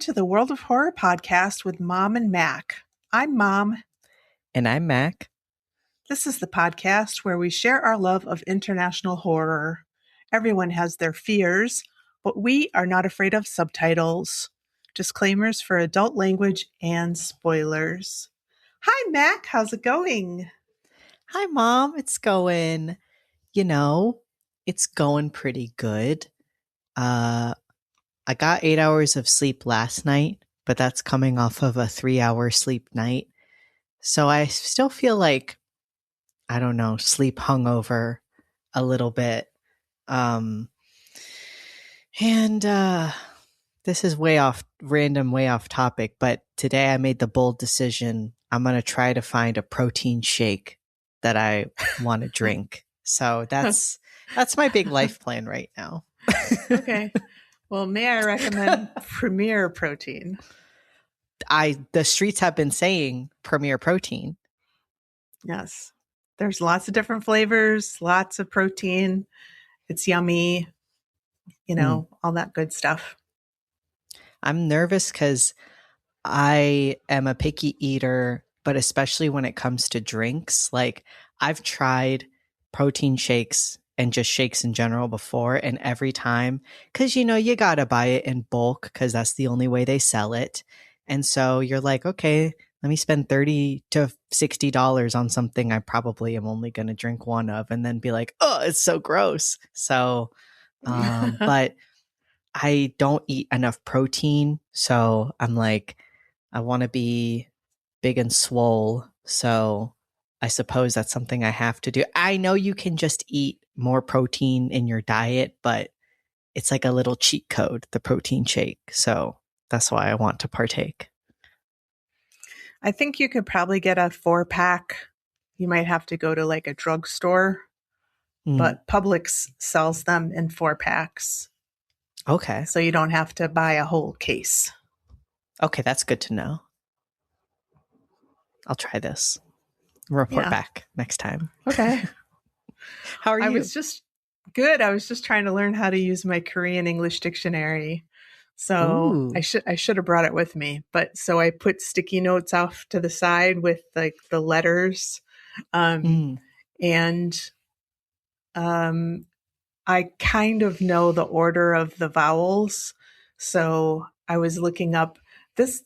to the World of Horror podcast with Mom and Mac. I'm Mom. And I'm Mac. This is the podcast where we share our love of international horror. Everyone has their fears, but we are not afraid of subtitles. Disclaimers for adult language and spoilers. Hi, Mac. How's it going? Hi, Mom. It's going, it's going pretty good. I got 8 hours of sleep last night, but that's coming off of a 3-hour sleep night. So I still feel like, I don't know, sleep hungover a little bit. This is way off topic, but today I made the bold decision. I'm going to try to find a protein shake that I want to drink. So that's my big life plan right now. Okay. Well, may I recommend Premier Protein? The streets have been saying Premier Protein. Yes. There's lots of different flavors, lots of protein. It's yummy, all that good stuff. I'm nervous because I am a picky eater, but especially when it comes to drinks. Like, I've tried protein shakes and just shakes in general before, and every time, because you gotta buy it in bulk because that's the only way they sell it. And so you're like, okay, let me spend $30 to $60 on something I probably am only going to drink one of, and then be like, oh, it's so gross. So, but I don't eat enough protein. So I'm like, I want to be big and swole. So I suppose that's something I have to do. I know you can just eat more protein in your diet, but it's like a little cheat code, the protein shake. So that's why I want to partake. I think you could probably get a 4-pack. You might have to go to like a drugstore, but Publix sells them in 4-packs. Okay. So you don't have to buy a whole case. Okay, that's good to know. I'll try this. Report back next time. Okay. How are you? I was just good. I was just trying to learn how to use my Korean English dictionary. So I should have brought it with me. But so I put sticky notes off to the side with like the letters. And I kind of know the order of the vowels. So I was looking up this.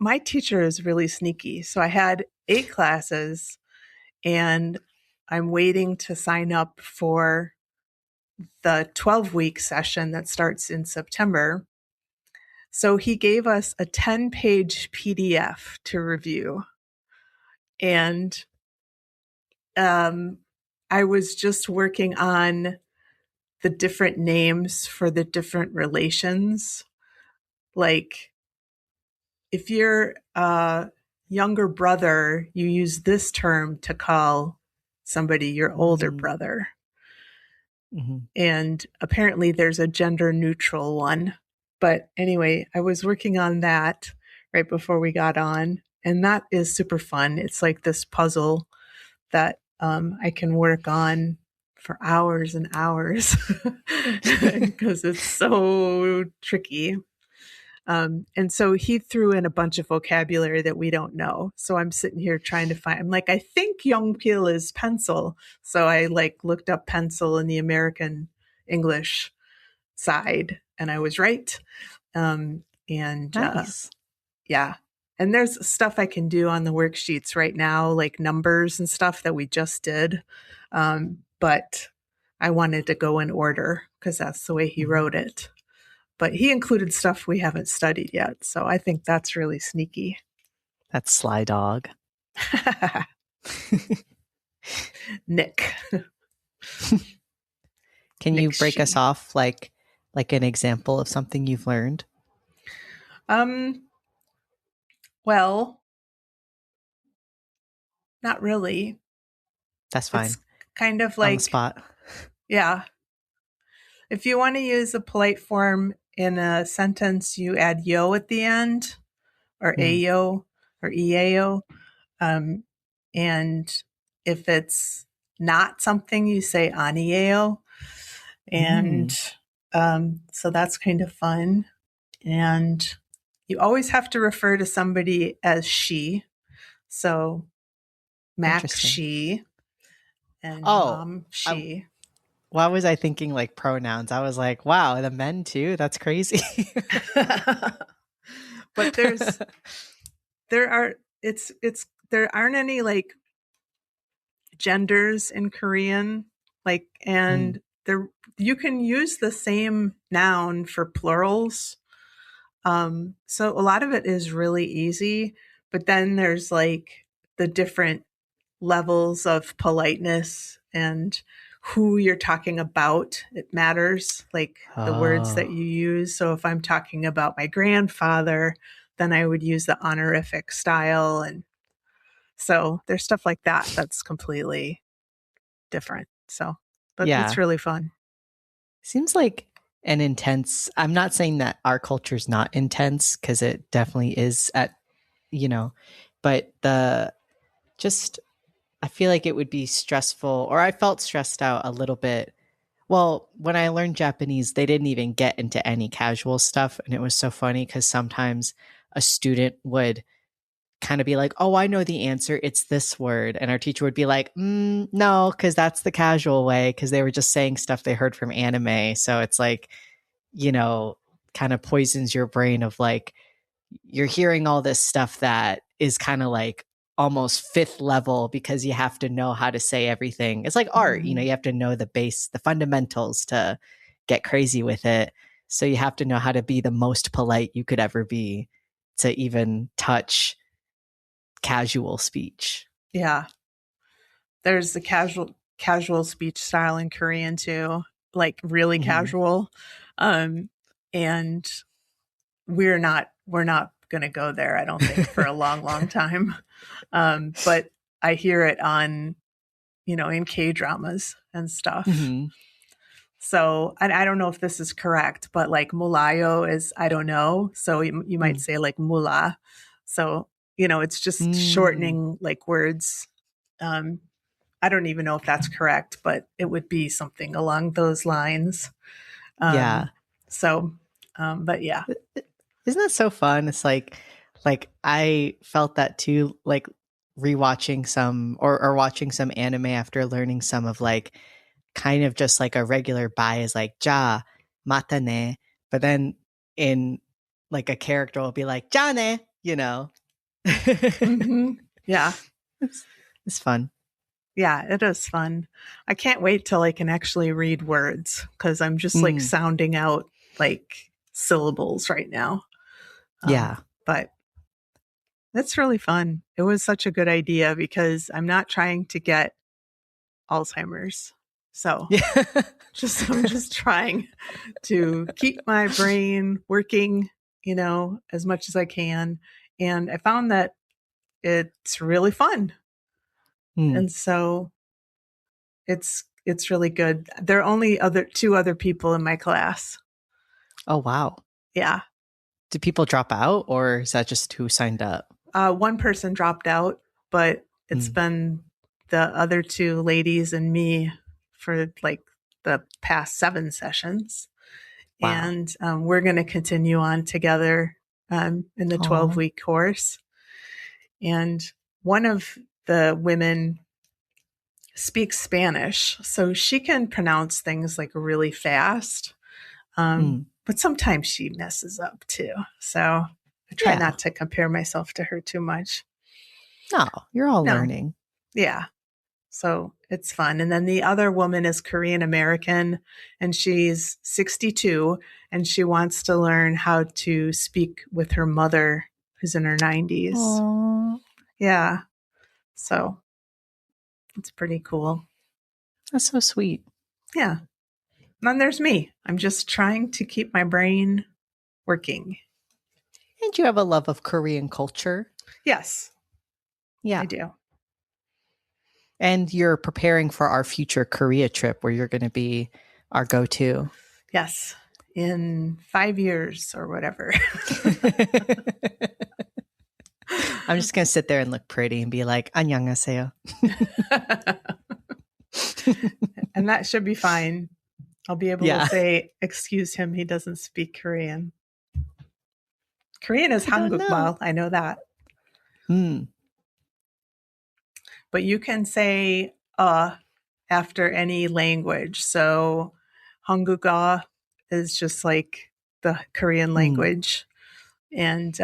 My teacher is really sneaky. So I had 8 classes and I'm waiting to sign up for the 12-week session that starts in September. So he gave us a 10-page PDF to review. And I was just working on the different names for the different relations. Like, if you're a younger brother, you use this term to call somebody your older brother. And apparently there's a gender neutral one. But anyway, I was working on that right before we got on. And that is super fun. It's like this puzzle that I can work on for hours and hours because it's so tricky. And so he threw in a bunch of vocabulary that we don't know. So I'm sitting here trying to find, I'm like, I think Yongpil is pencil. So I looked up pencil in the American English side and I was right. Nice. Yeah. And there's stuff I can do on the worksheets right now, like numbers and stuff that we just did. But I wanted to go in order because that's the way he wrote it. But he included stuff we haven't studied yet. So I think that's really sneaky. That's sly dog. Nick. Can you break us off like an example of something you've learned? Well, not really. That's fine. It's kind of like on the spot. Yeah. If you want to use a polite form in a sentence, you add yo at the end, or ayo, or eao. And if it's not something, you say anieo. And so that's kind of fun. And you always have to refer to somebody as she. So Mac Interesting. she and Oh, mom I, she. why was I thinking like pronouns? I was like, wow, the men too? That's crazy. But there are it's there aren't any like genders in Korean, like, Mm. and there you can use the same noun for plurals. So a lot of it is really easy, but then there's like the different levels of politeness and who you're talking about. It matters, like the words that Oh, you use. So if I'm talking about my grandfather, then I would use the honorific style. And so there's stuff like that that's completely different. So, but it's yeah. really fun. Seems like an intense. I'm not saying that our culture's not intense because it definitely is at, you know, but just, I feel like it would be stressful, or I felt stressed out a little bit. Well, when I learned Japanese, they didn't even get into any casual stuff. And it was so funny because sometimes a student would kind of be like, oh, I know the answer. It's this word. And our teacher would be like, no, because that's the casual way, because they were just saying stuff they heard from anime. So it's like, you know, kind of poisons your brain of like, you're hearing all this stuff that is kind of like almost fifth level because you have to know how to say everything. It's like art, you know, Mhm. you have to know the base, the fundamentals to get crazy with it. So you have to know how to be the most polite you could ever be to even touch casual speech. Yeah. There's the casual speech style in Korean too, like really Mhm. casual. Um, and we're not going to go there, I don't think, for a long, long time. But I hear it on, in K dramas and stuff. Mhm. So I don't know if this is correct, but like mulayo is I don't know. So you might Mm. say like mula. So, it's just Mm. shortening like words. Um, I don't even know if that's correct, but it would be something along those lines. Yeah. Um, so, but yeah. Isn't that so fun? It's like I felt that too, like rewatching some or watching some anime after learning some of like kind of just like a regular bye is like ja mata ne, but then in like a character will be like ja ne, you know. Hmm. Yeah. it's, it's fun. Yeah, it is fun. I can't wait till I can actually read words because I'm just like Mm, sounding out like syllables right now. yeah. But it's really fun. It was such a good idea because I'm not trying to get Alzheimer's. So Yeah. I'm just trying to keep my brain working, as much as I can. And I found that it's really fun. Mm. And so it's really good. There are only two other people in my class. Oh wow. Yeah. Do people drop out or is that just who signed up? One person dropped out, but it's Mm. been the other two ladies and me for like the past 7 sessions. Wow. And we're going to continue on together in the Oh. 12-week course. And one of the women speaks Spanish, so she can pronounce things like really fast. Mm. But sometimes she messes up too. So I try Yeah. not to compare myself to her too much. No, you're all No. learning. Yeah. So it's fun. And then the other woman is Korean American and she's 62 and she wants to learn how to speak with her mother who's in her 90s. Oh, Yeah. So it's pretty cool. that's so sweet. Yeah. And then there's me. I'm just trying to keep my brain working. And you have a love of Korean culture. Yes, Yeah. I do. And you're preparing for our future Korea trip where you're going to be our go to. Yes. In 5 years or whatever. I'm just going to sit there and look pretty and be like, 안녕하세요. And that should be fine. I'll be able to Yeah. say, excuse him, he doesn't speak Korean. Korean is I don't know. 한국말. I know that. Hmm. But you can say after any language. So 한국어 is just like the Korean language. And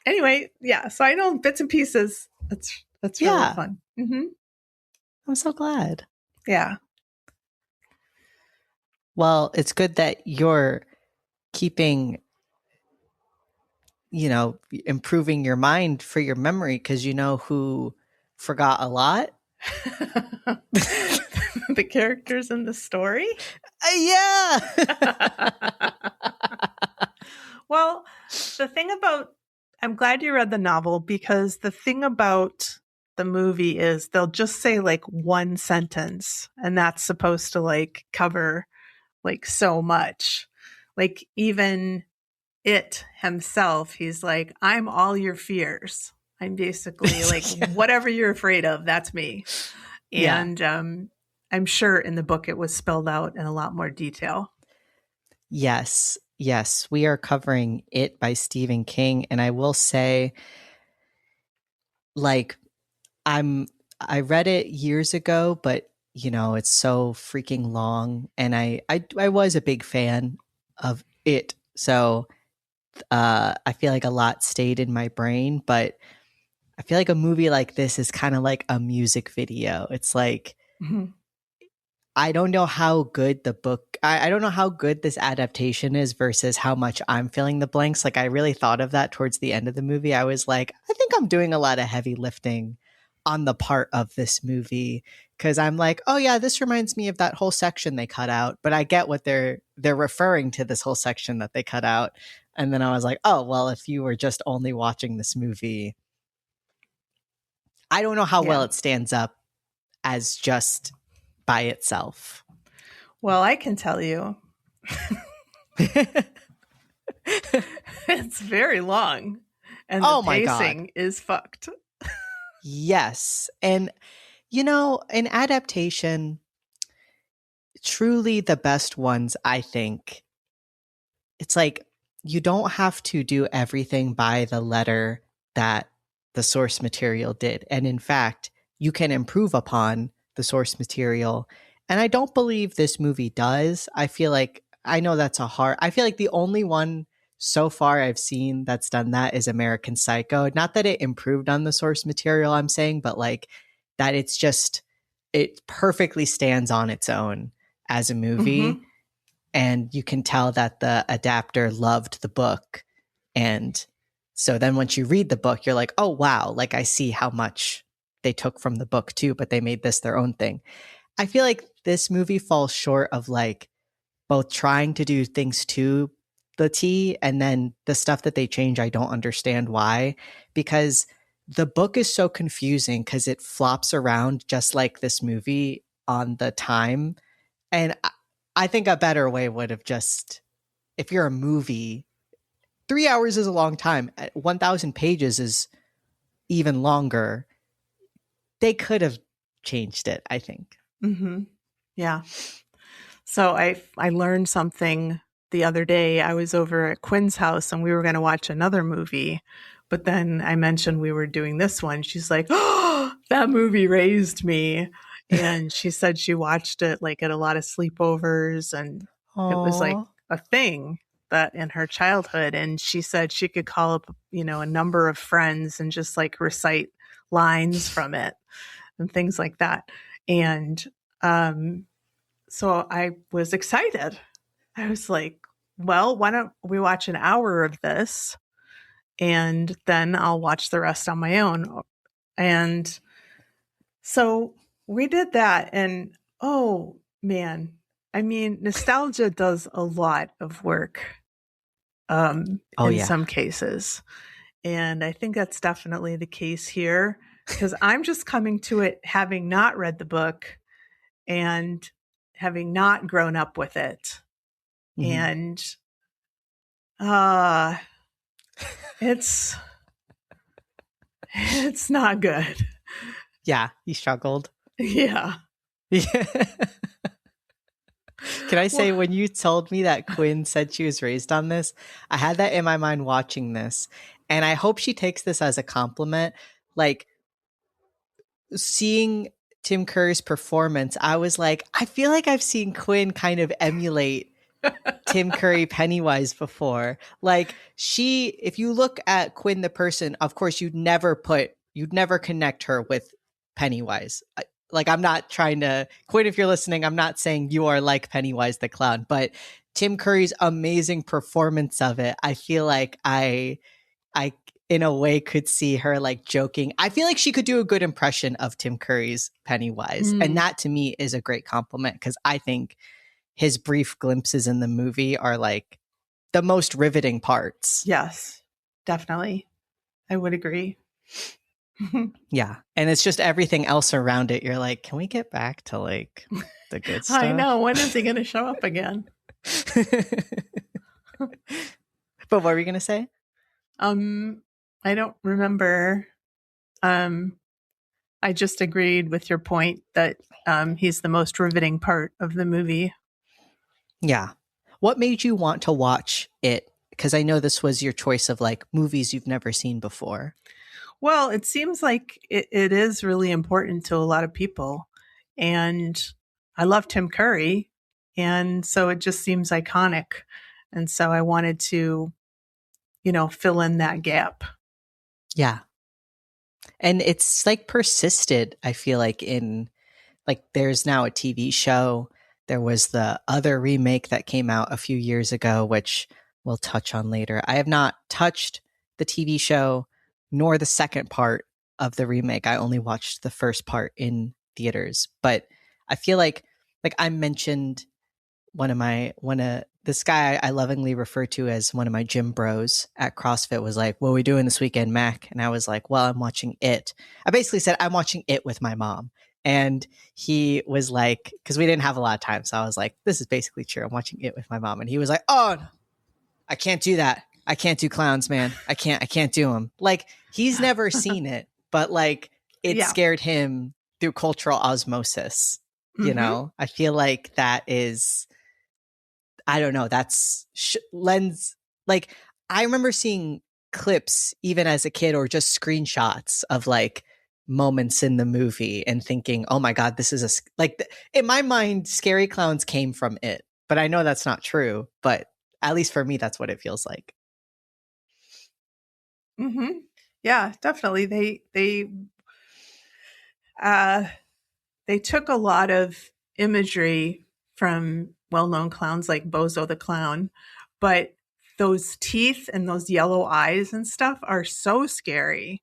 anyway, yeah. So I know bits and pieces. That's really Yeah. fun. Mm-hmm. I'm so glad. Yeah. Well, it's good that you're keeping, improving your mind for your memory, because you know who forgot a lot? The characters in the story. Yeah. Well, the thing about, I'm glad you read the novel, because the thing about the movie is they'll just say like one sentence, and that's supposed to like cover like so much. Like even it himself, he's like, I'm all your fears. I'm basically like, Yeah. whatever you're afraid of, that's me. Yeah. And I'm sure in the book it was spelled out in a lot more detail. Yes. Yes. We are covering It by Stephen King. And I will say, like, I read it years ago, but it's so freaking long. And I was a big fan of it. So I feel like a lot stayed in my brain, but I feel like a movie like this is kind of like a music video. It's like, Mm-hmm. I don't know how good the book, I don't know how good this adaptation is versus how much I'm filling the blanks. Like, I really thought of that towards the end of the movie. I was like, I think I'm doing a lot of heavy lifting on the part of this movie, because I'm like, oh yeah, this reminds me of that whole section they cut out, but I get what they're referring to, this whole section that they cut out. And then I was like, oh, well, if you were just only watching this movie, I don't know how well Yeah. it stands up as just by itself. Well, I can tell you, it's very long, and the Oh my God. pacing is fucked. Yes. And, an adaptation, truly the best ones, I think, it's like you don't have to do everything by the letter that the source material did. And in fact, you can improve upon the source material. And I don't believe this movie does. I feel like, I feel like the only one so far I've seen that's done that is American Psycho. Not that it improved on the source material, I'm saying, but like that it perfectly stands on its own as a movie. Mm-hmm. And you can tell that the adapter loved the book. And so then once you read the book, you're like, oh, wow, like I see how much they took from the book too, but they made this their own thing. I feel like this movie falls short of like both trying to do things to the T, and then the stuff that they change, I don't understand why, because the book is so confusing because it flops around just like this movie on the time. And I think a better way would have just, if you're a movie, 3 hours is a long time. 1,000 pages is even longer. They could have changed it, I think. Mm-hmm. Yeah. So I learned something the other day. I was over at Quinn's house and we were going to watch another movie, but then I mentioned we were doing this one. She's like, "Oh, that movie raised me." And she said she watched it like at a lot of sleepovers, and it was like Aww. a thing that in her childhood. And she said she could call up, a number of friends and just like recite lines from it and things like that. And so I was excited. I was like, well, why don't we watch an hour of this and then I'll watch the rest on my own. And so we did that. And oh man, I mean, nostalgia does a lot of work Oh, in yeah. some cases. And I think that's definitely the case here, because I'm just coming to it having not read the book and having not grown up with it. Mm-hmm. And uh it's not good. Yeah, he struggled. Yeah. Yeah. Can I say, Well, when you told me that Quinn said she was raised on this, I had that in my mind watching this. And I hope she takes this as a compliment. Like, seeing Tim Curry's performance, I was like, I feel like I've seen Quinn kind of emulate Tim Curry Pennywise before. Like, if you look at Quinn the person, of course you'd never connect her with Pennywise. Like, I'm not trying to, Quinn, if you're listening, I'm not saying you are like Pennywise the clown, but Tim Curry's amazing performance of it, I feel like I in a way could see her like joking. I feel like she could do a good impression of Tim Curry's Pennywise. And that to me is a great compliment, because I think his brief glimpses in the movie are like the most riveting parts. yes, definitely. I would agree. Yeah. And it's just everything else around it. You're like, can we get back to like the good stuff? I know. When is he going to show up again? But what were you going to say? I don't remember. I just agreed with your point that he's the most riveting part of the movie. Yeah. What made you want to watch it? Because I know this was your choice of like movies you've never seen before. Well, it seems like it is really important to a lot of people. And I love Tim Curry. And so it just seems iconic. And so I wanted to, fill in that gap. Yeah. And it's like persisted, I feel like, in like there's now a TV show. There was the other remake that came out a few years ago, which we'll touch on later. I have not touched the TV show nor the second part of the remake. I only watched the first part in theaters. But I feel like I mentioned this guy I lovingly refer to as one of my gym bros at CrossFit was like, what are we doing this weekend, Mac? And I was like, well, I'm watching It. I basically said, I'm watching It with my mom. And he was like, because we didn't have a lot of time. So I was like, this is basically true. I'm watching It with my mom. And he was like, oh, I can't do that. I can't do clowns, man. I can't do them. Like, he's never seen it, but like it scared him through cultural osmosis. Mm-hmm. You know, I feel like that is, I don't know, that's lens. Like, I remember seeing clips even as a kid or just screenshots of like moments in the movie and thinking, oh my God, this is in my mind, scary clowns came from It, but I know that's not true. But at least for me, that's what it feels like. Mm-hmm. Yeah, definitely. They took a lot of imagery from well-known clowns like Bozo the Clown, but those teeth and those yellow eyes and stuff are so scary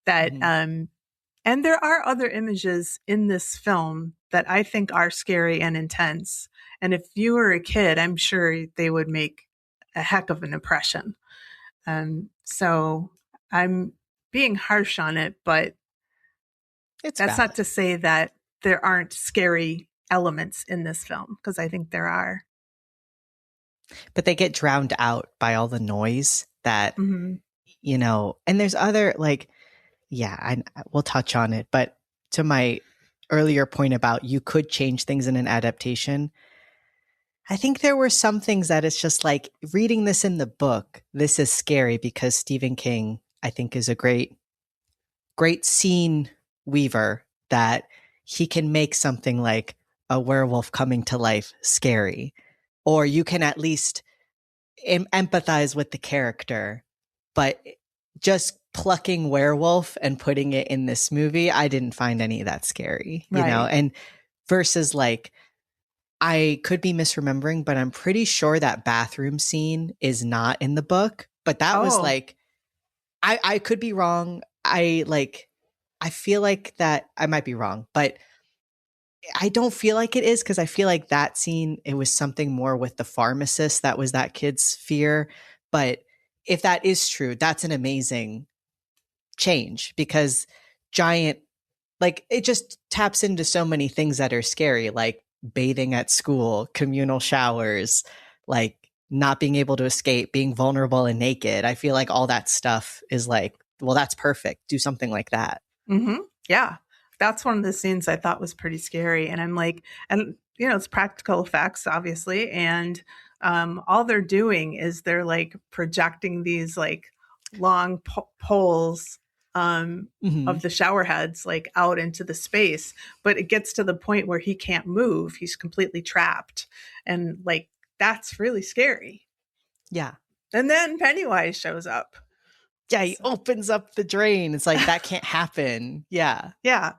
that and there are other images in this film that I think are scary and intense. And if you were a kid, I'm sure they would make a heck of an impression. So I'm being harsh on it, but that's valid. Not to say that there aren't scary elements in this film, because I think there are. But they get drowned out by all the noise that, you know, and there's other we'll touch on it. But to my earlier point about you could change things in an adaptation, I think there were some things that it's just like reading this in the book. This is scary because Stephen King, I think, is a great scene weaver, that he can make something like a werewolf coming to life scary, or you can at least empathize with the character. But just plucking werewolf and putting it in this movie, I didn't find any of that scary, you know? And versus like, I could be misremembering, but I'm pretty sure that bathroom scene is not in the book. But that was like, I could be wrong. I feel like that I might be wrong, but I don't feel like it is, because I feel like that scene, it was something more with the pharmacist that was that kid's fear. But if that is true, that's an amazing change, because giant, like, it just taps into so many things that are scary, like bathing at school, communal showers, like not being able to escape, being vulnerable and naked. I feel like all that stuff is like, well, that's perfect. Do something like that. Mm-hmm. Yeah, that's one of the scenes I thought was pretty scary. And I'm like, and it's practical effects, obviously, and all they're doing is they're like projecting these like long poles of the shower heads like out into the space, but it gets to the point where he can't move. He's completely trapped, and like that's really scary. Yeah. And then Pennywise shows up. Yeah, he opens up the drain. It's like, that can't happen. Yeah. Yeah.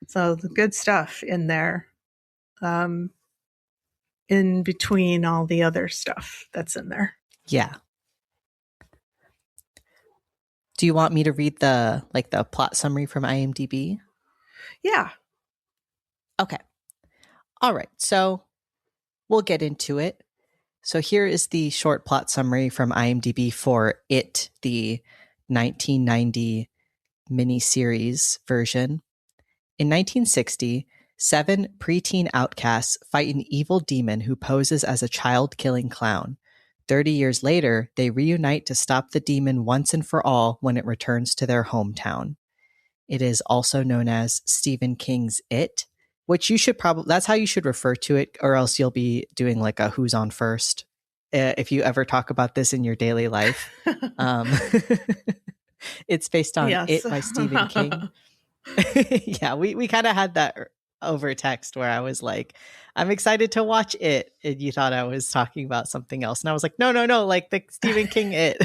So the good stuff in there, in between all the other stuff that's in there. Yeah. Do you want me to read the plot summary from IMDb? Yeah. Okay. All right. So we'll get into it. So here is the short plot summary from IMDb for It, the 1990 miniseries version. In 1960, 7 preteen outcasts fight an evil demon who poses as a child-killing clown. 30 years later, they reunite to stop the demon once and for all when it returns to their hometown. It is also known as Stephen King's It, which you should probably, that's how you should refer to it, or else you'll be doing like a who's on first if you ever talk about this in your daily life. It's based on It by Stephen King. Yeah, we kind of had that over text where I was like, I'm excited to watch It. And you thought I was talking about something else. And I was like, no, like the Stephen King It.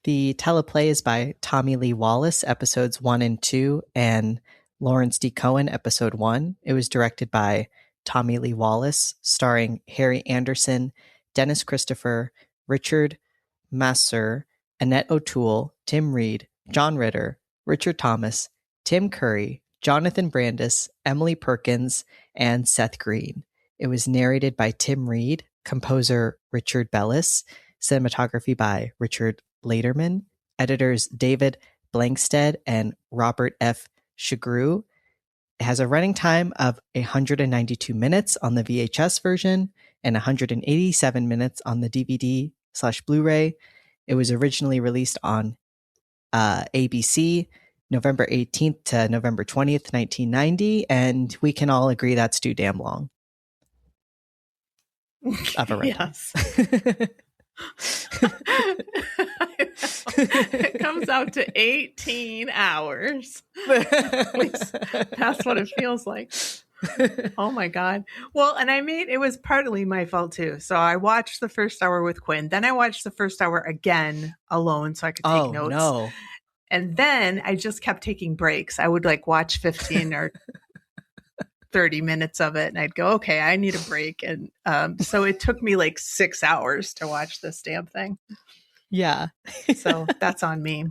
The teleplay is by Tommy Lee Wallace, episodes 1 and 2, and Lawrence D. Cohen, episode 1. It was directed by Tommy Lee Wallace, starring Harry Anderson, Dennis Christopher, Richard Masur, Annette O'Toole, Tim Reed, John Ritter, Richard Thomas, Tim Curry, Jonathan Brandis, Emily Perkins, and Seth Green. It was narrated by Tim Reed, composer Richard Bellis, cinematography by Richard Laderman, editors David Blankstead and Robert F. Shagru. It has a running time of 192 minutes on the VHS version and 187 minutes on the DVD/Blu-ray. It was originally released on ABC November 18th to November 20th, 1990, and we can all agree that's too damn long of a runtime. Yes. It comes out to 18 hours. That's what it feels like. Oh my God. Well, and it was partly my fault too. So I watched the first hour with Quinn. Then I watched the first hour again alone so I could take notes. No. And then I just kept taking breaks. I would like watch 15 or 30 minutes of it and I'd go, okay, I need a break. And so it took me like 6 hours to watch this damn thing. Yeah. So that's on me.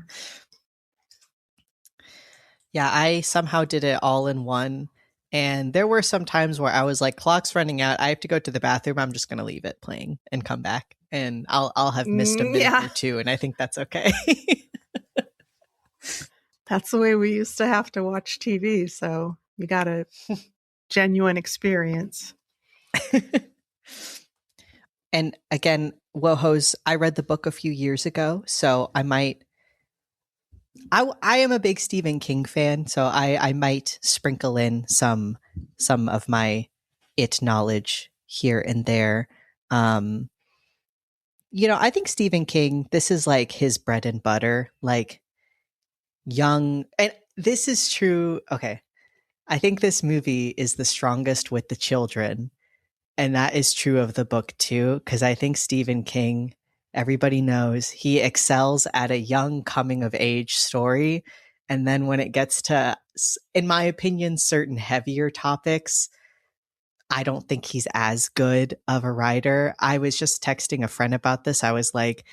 Yeah, I somehow did it all in one. And there were some times where I was like, clock's running out. I have to go to the bathroom. I'm just going to leave it playing and come back. And I'll have missed a minute or two. And I think that's okay. That's the way we used to have to watch TV. So you got a genuine experience. And again, WoHos, I read the book a few years ago. So I am a big Stephen King fan, so I might sprinkle in some of my It knowledge here and there. I think Stephen King, this is like his bread and butter, like young, and this is true. Okay. I think this movie is the strongest with the children, and that is true of the book too, because I think Stephen King, everybody knows he excels at a young coming of age story. And then when it gets to, in my opinion, certain heavier topics, I don't think he's as good of a writer. I was just texting a friend about this. I was like,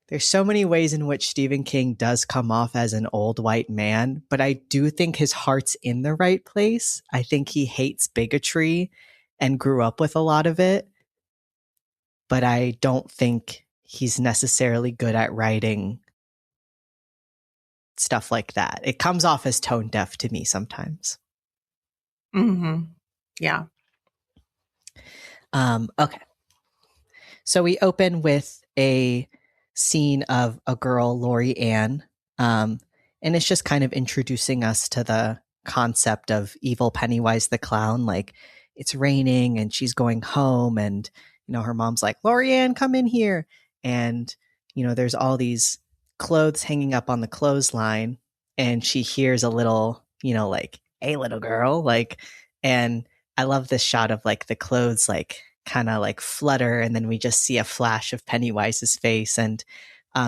there's so many ways in which Stephen King does come off as an old white man, but I do think his heart's in the right place. I think he hates bigotry and grew up with a lot of it, but I don't think he's necessarily good at writing stuff like that. It comes off as tone deaf to me sometimes. Mm-hmm. Yeah. Okay. So we open with a scene of a girl, Lori Ann. And it's just kind of introducing us to the concept of evil Pennywise the clown. Like, it's raining and she's going home, and, her mom's like, Lori Ann, come in here. And, there's all these clothes hanging up on the clothesline, and she hears a little, like, hey, little girl, like, and I love this shot of like the clothes, like, kind of like flutter, and then we just see a flash of Pennywise's face, and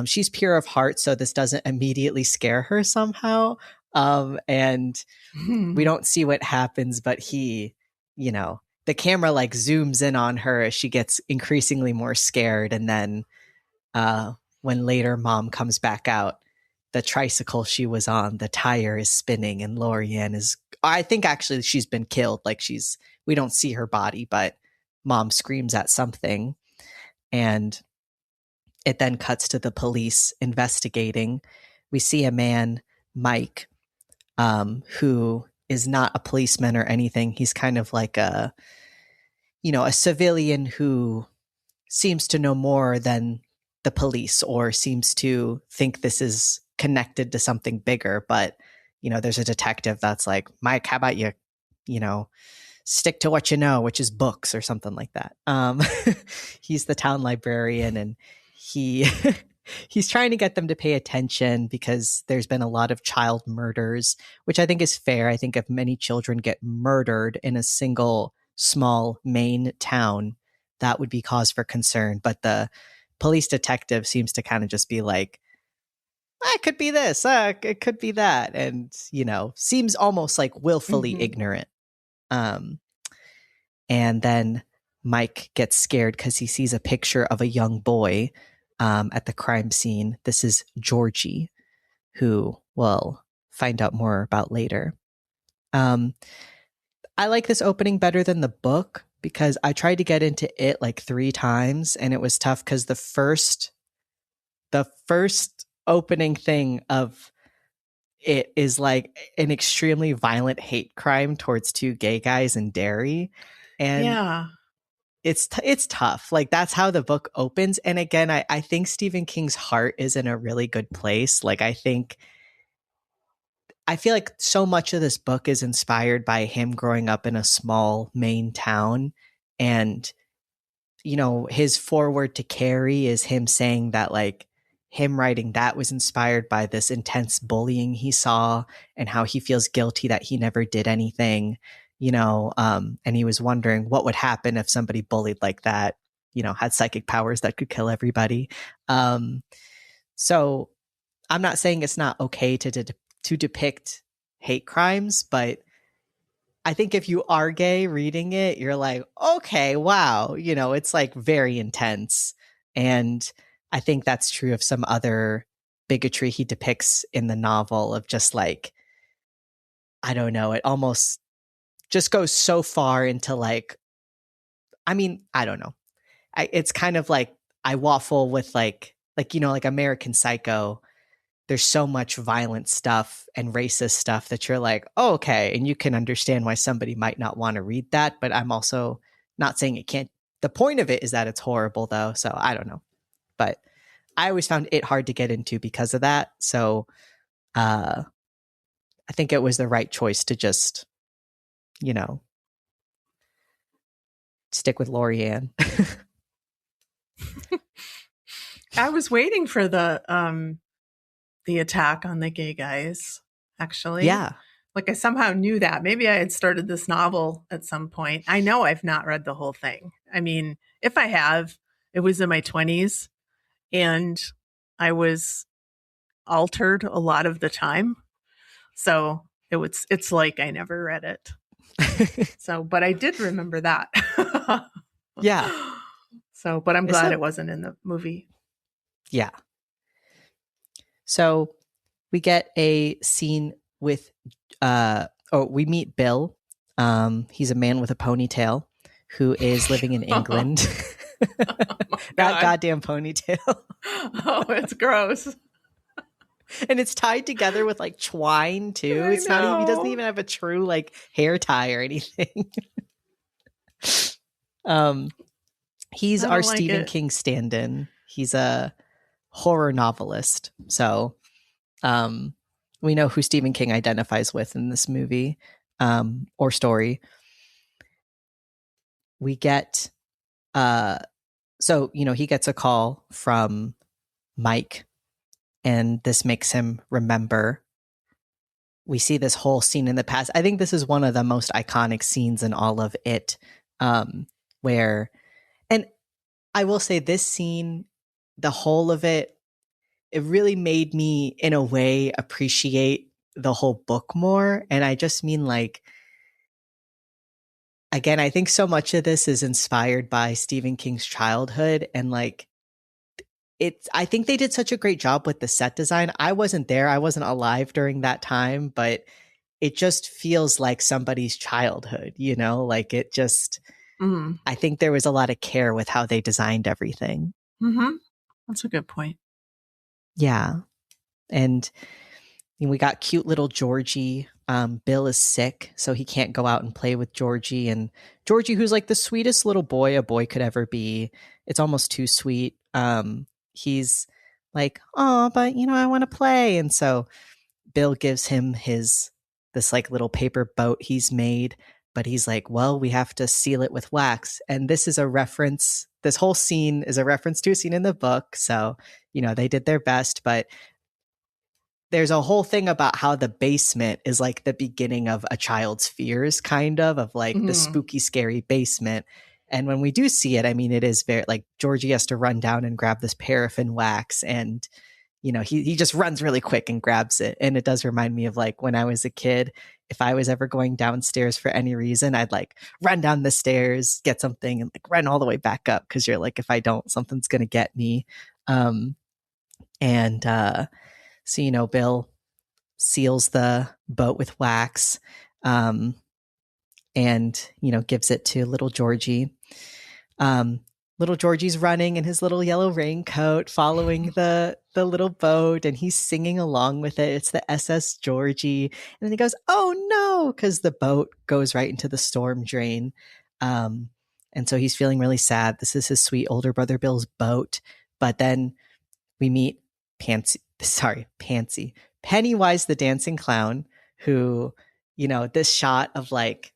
she's pure of heart, so this doesn't immediately scare her somehow. And we don't see what happens, but he, the camera like zooms in on her as she gets increasingly more scared, and then when later mom comes back out, the tricycle she was on, the tire is spinning, and Lorianne is, I think actually she's been killed. Like, we don't see her body, but mom screams at something, and it then cuts to the police investigating. We see a man, Mike, who is not a policeman or anything. He's kind of like a civilian who seems to know more than the police, or seems to think this is connected to something bigger. But, there's a detective that's like, Mike, how about you, stick to what you know, which is books or something like that. He's the town librarian, and he's trying to get them to pay attention because there's been a lot of child murders, which I think is fair. I think if many children get murdered in a single small Maine town, that would be cause for concern. But the police detective seems to kind of just be like, it could be this, it could be that, and seems almost like willfully ignorant. And then Mike gets scared because he sees a picture of a young boy at the crime scene. This is Georgie, who we'll find out more about later. I like this opening better than the book because I tried to get into it like 3 times, and it was tough because the first opening thing of it is like an extremely violent hate crime towards 2 gay guys in Derry. And yeah, it's tough. Like, that's how the book opens. And again, I think Stephen King's heart is in a really good place. Like, I feel like so much of this book is inspired by him growing up in a small Maine town. And, his foreword to Carrie is him saying that, like, him writing that was inspired by this intense bullying he saw and how he feels guilty that he never did anything, and he was wondering what would happen if somebody bullied like that, had psychic powers that could kill everybody. So I'm not saying it's not okay to depict hate crimes, but I think if you are gay reading it, you're like, okay, wow, it's like very intense. And I think that's true of some other bigotry he depicts in the novel, of just like, I don't know, it almost just goes so far into like, I mean, I don't know. It's kind of like I waffle with like American Psycho. There's so much violent stuff and racist stuff that you're like, oh, okay. And you can understand why somebody might not want to read that. But I'm also not saying it can't. The point of it is that it's horrible, though. So I don't know. But I always found it hard to get into because of that. So I think it was the right choice to just, stick with Lorianne. I was waiting for the attack on the gay guys, actually. Yeah. Like, I somehow knew that. Maybe I had started this novel at some point. I know I've not read the whole thing. I mean, if I have, it was in my 20s, and I was altered a lot of the time. So it's like I never read it. So, but I did remember that. Yeah. So, but I'm glad it wasn't in the movie. Yeah. So we get a scene with, we meet Bill. He's a man with a ponytail who is living in England. That goddamn ponytail. Oh, it's gross. And it's tied together with like twine too. It's not even, he doesn't even have a true like hair tie or anything. He's our Stephen King stand-in. He's a horror novelist. So we know who Stephen King identifies with in this movie or story. We get so he gets a call from Mike, and this makes him remember. We see this whole scene in the past. I think this is one of the most iconic scenes in all of it, where, and I will say this scene, the whole of it, it really made me, in a way, appreciate the whole book more. And I just mean, like, again, I think so much of this is inspired by Stephen King's childhood, and like, I think they did such a great job with the set design. I wasn't there. I wasn't alive during that time, but it just feels like somebody's childhood, like it just, I think there was a lot of care with how they designed everything. Mm-hmm. That's a good point. Yeah. And we got cute little Georgie. Bill is sick, so he can't go out and play with Georgie. And Georgie, who's like the sweetest little boy a boy could ever be. It's almost too sweet. He's like, oh, but I want to play. And so Bill gives him this like little paper boat he's made, but he's like, well, we have to seal it with wax. And this is a reference. This whole scene is a reference to a scene in the book. So, they did their best, but there's a whole thing about how the basement is like the beginning of a child's fears, kind of like the spooky, scary basement. And when we do see it, I mean, it is very like Georgie has to run down and grab this paraffin wax, and he just runs really quick and grabs it. And it does remind me of like when I was a kid, if I was ever going downstairs for any reason, I'd like run down the stairs, get something, and like run all the way back up, because you're like, if I don't, something's gonna get me. So Bill seals the boat with wax, and gives it to little Georgie. Little Georgie's running in his little yellow raincoat, following the little boat, and he's singing along with it. It's the SS Georgie. And then he goes, oh no, because the boat goes right into the storm drain. And so he's feeling really sad. This is his sweet older brother Bill's boat. But then we meet Pansy, Pennywise the dancing clown, who, this shot of like,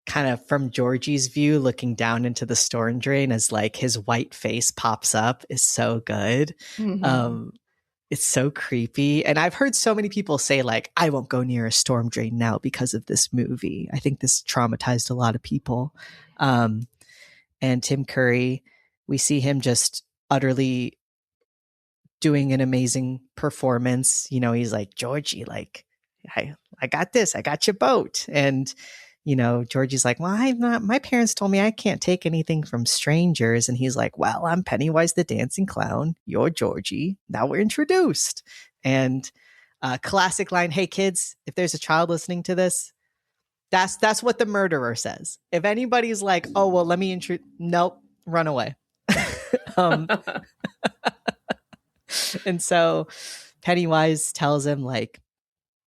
kind of from Georgie's view looking down into the storm drain as like his white face pops up is so good. Mm-hmm. It's so creepy. And I've heard so many people say like, I won't go near a storm drain now because of this movie. I think this traumatized a lot of people. And Tim Curry, we see him just utterly doing an amazing performance. He's like, Georgie, like, I got this. I got your boat. And Georgie's like, well, my parents told me I can't take anything from strangers. And he's like, well, I'm Pennywise the dancing clown. You're Georgie. Now we're introduced. And classic line, hey kids, if there's a child listening to this, that's what the murderer says. If anybody's like, oh, well, let me nope, run away. And so Pennywise tells him like,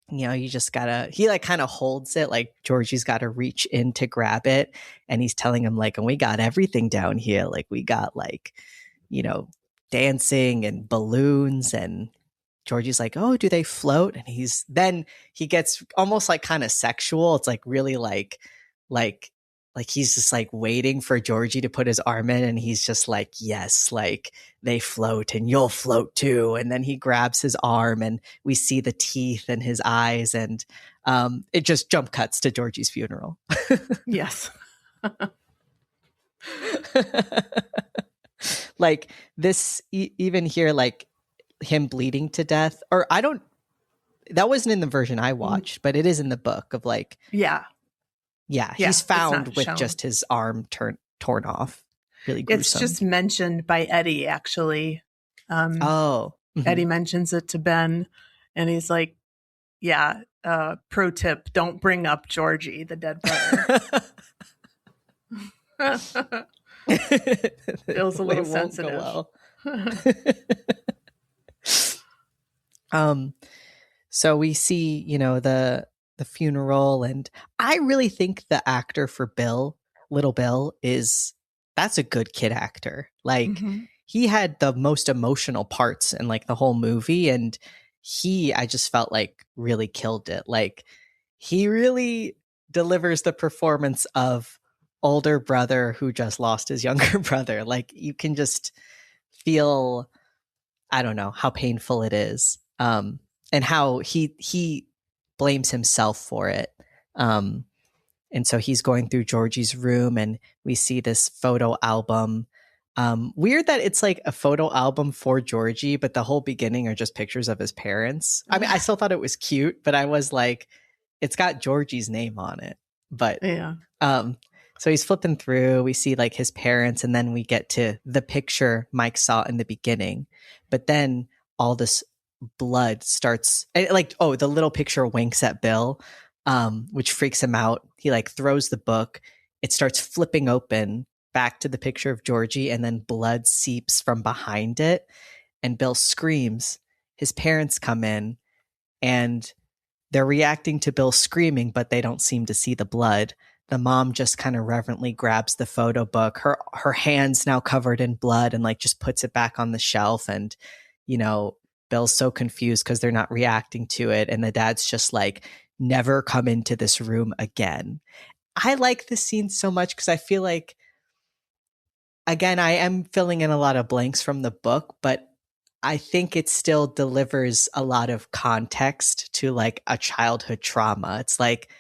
you just gotta, he like kind of holds it like Georgie's got to reach in to grab it. And he's telling him like, and we got everything down here. Like we got like, dancing and balloons. And Georgie's like, oh, do they float? And he gets almost like kind of sexual. It's like really like he's just like waiting for Georgie to put his arm in, and he's just like, yes, like they float and you'll float too. And then he grabs his arm and we see the teeth in his eyes, and it just jump cuts to Georgie's funeral. Yes. Like this, even here, like him bleeding to death, or that wasn't in the version I watched, but it is in the book of like, yeah, he's found with just his arm torn off. Really gruesome. It's just mentioned by Eddie, actually. Eddie mentions it to Ben, and he's like, yeah, pro tip, don't bring up Georgie, the dead brother. Feels a little sensitive. So we see, the funeral, and I really think the actor for Little Bill, that's a good kid actor. Like he had the most emotional parts in like the whole movie, and I just felt like really killed it. Like he really delivers the performance of older brother who just lost his younger brother. Like you can just feel, I don't know, how painful it is. And how he blames himself for it. Um, and so he's going through Georgie's room, and we see this photo album. Weird that it's like a photo album for Georgie, but the whole beginning are just pictures of his parents. I mean, I still thought it was cute, but I was like, it's got Georgie's name on it. But Yeah. so he's flipping through. We see like his parents, and then we get to the picture Mike saw in the beginning. But then all this blood starts, like, oh, the little picture winks at Bill, which freaks him out. He like throws the book. It starts flipping open back to the picture of Georgie, and then blood seeps from behind it. And Bill screams. His parents come in, and they're reacting to Bill screaming, but they don't seem to see the blood. The mom just kind of reverently grabs the photo book. Her hands now covered in blood, and like just puts it back on the shelf. And, you know, Bill's so confused because they're not reacting to it. And the dad's just like, never come into this room again. I like this scene so much because I feel like, again, I am filling in a lot of blanks from the book, but I think it still delivers a lot of context to like a childhood trauma. It's like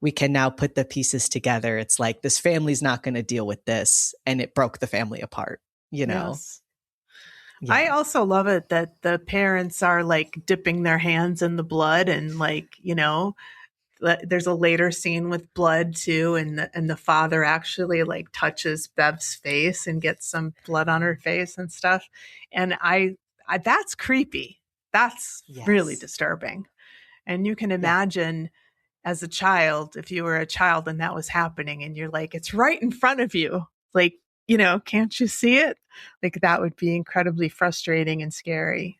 we can now put the pieces together. It's like this family's not going to deal with this, and it broke the family apart, you know? Yes. Yeah. I also love it that the parents are like dipping their hands in the blood, and like, you know, there's a later scene with blood too, and the father actually like touches Bev's face and gets some blood on her face and stuff. And I that's creepy. That's really Yes. disturbing. And you can Yeah. imagine as a child, if you were a child and that was happening, and you're like, it's right in front of you. Like, you know, can't you see it? Like that would be incredibly frustrating and scary.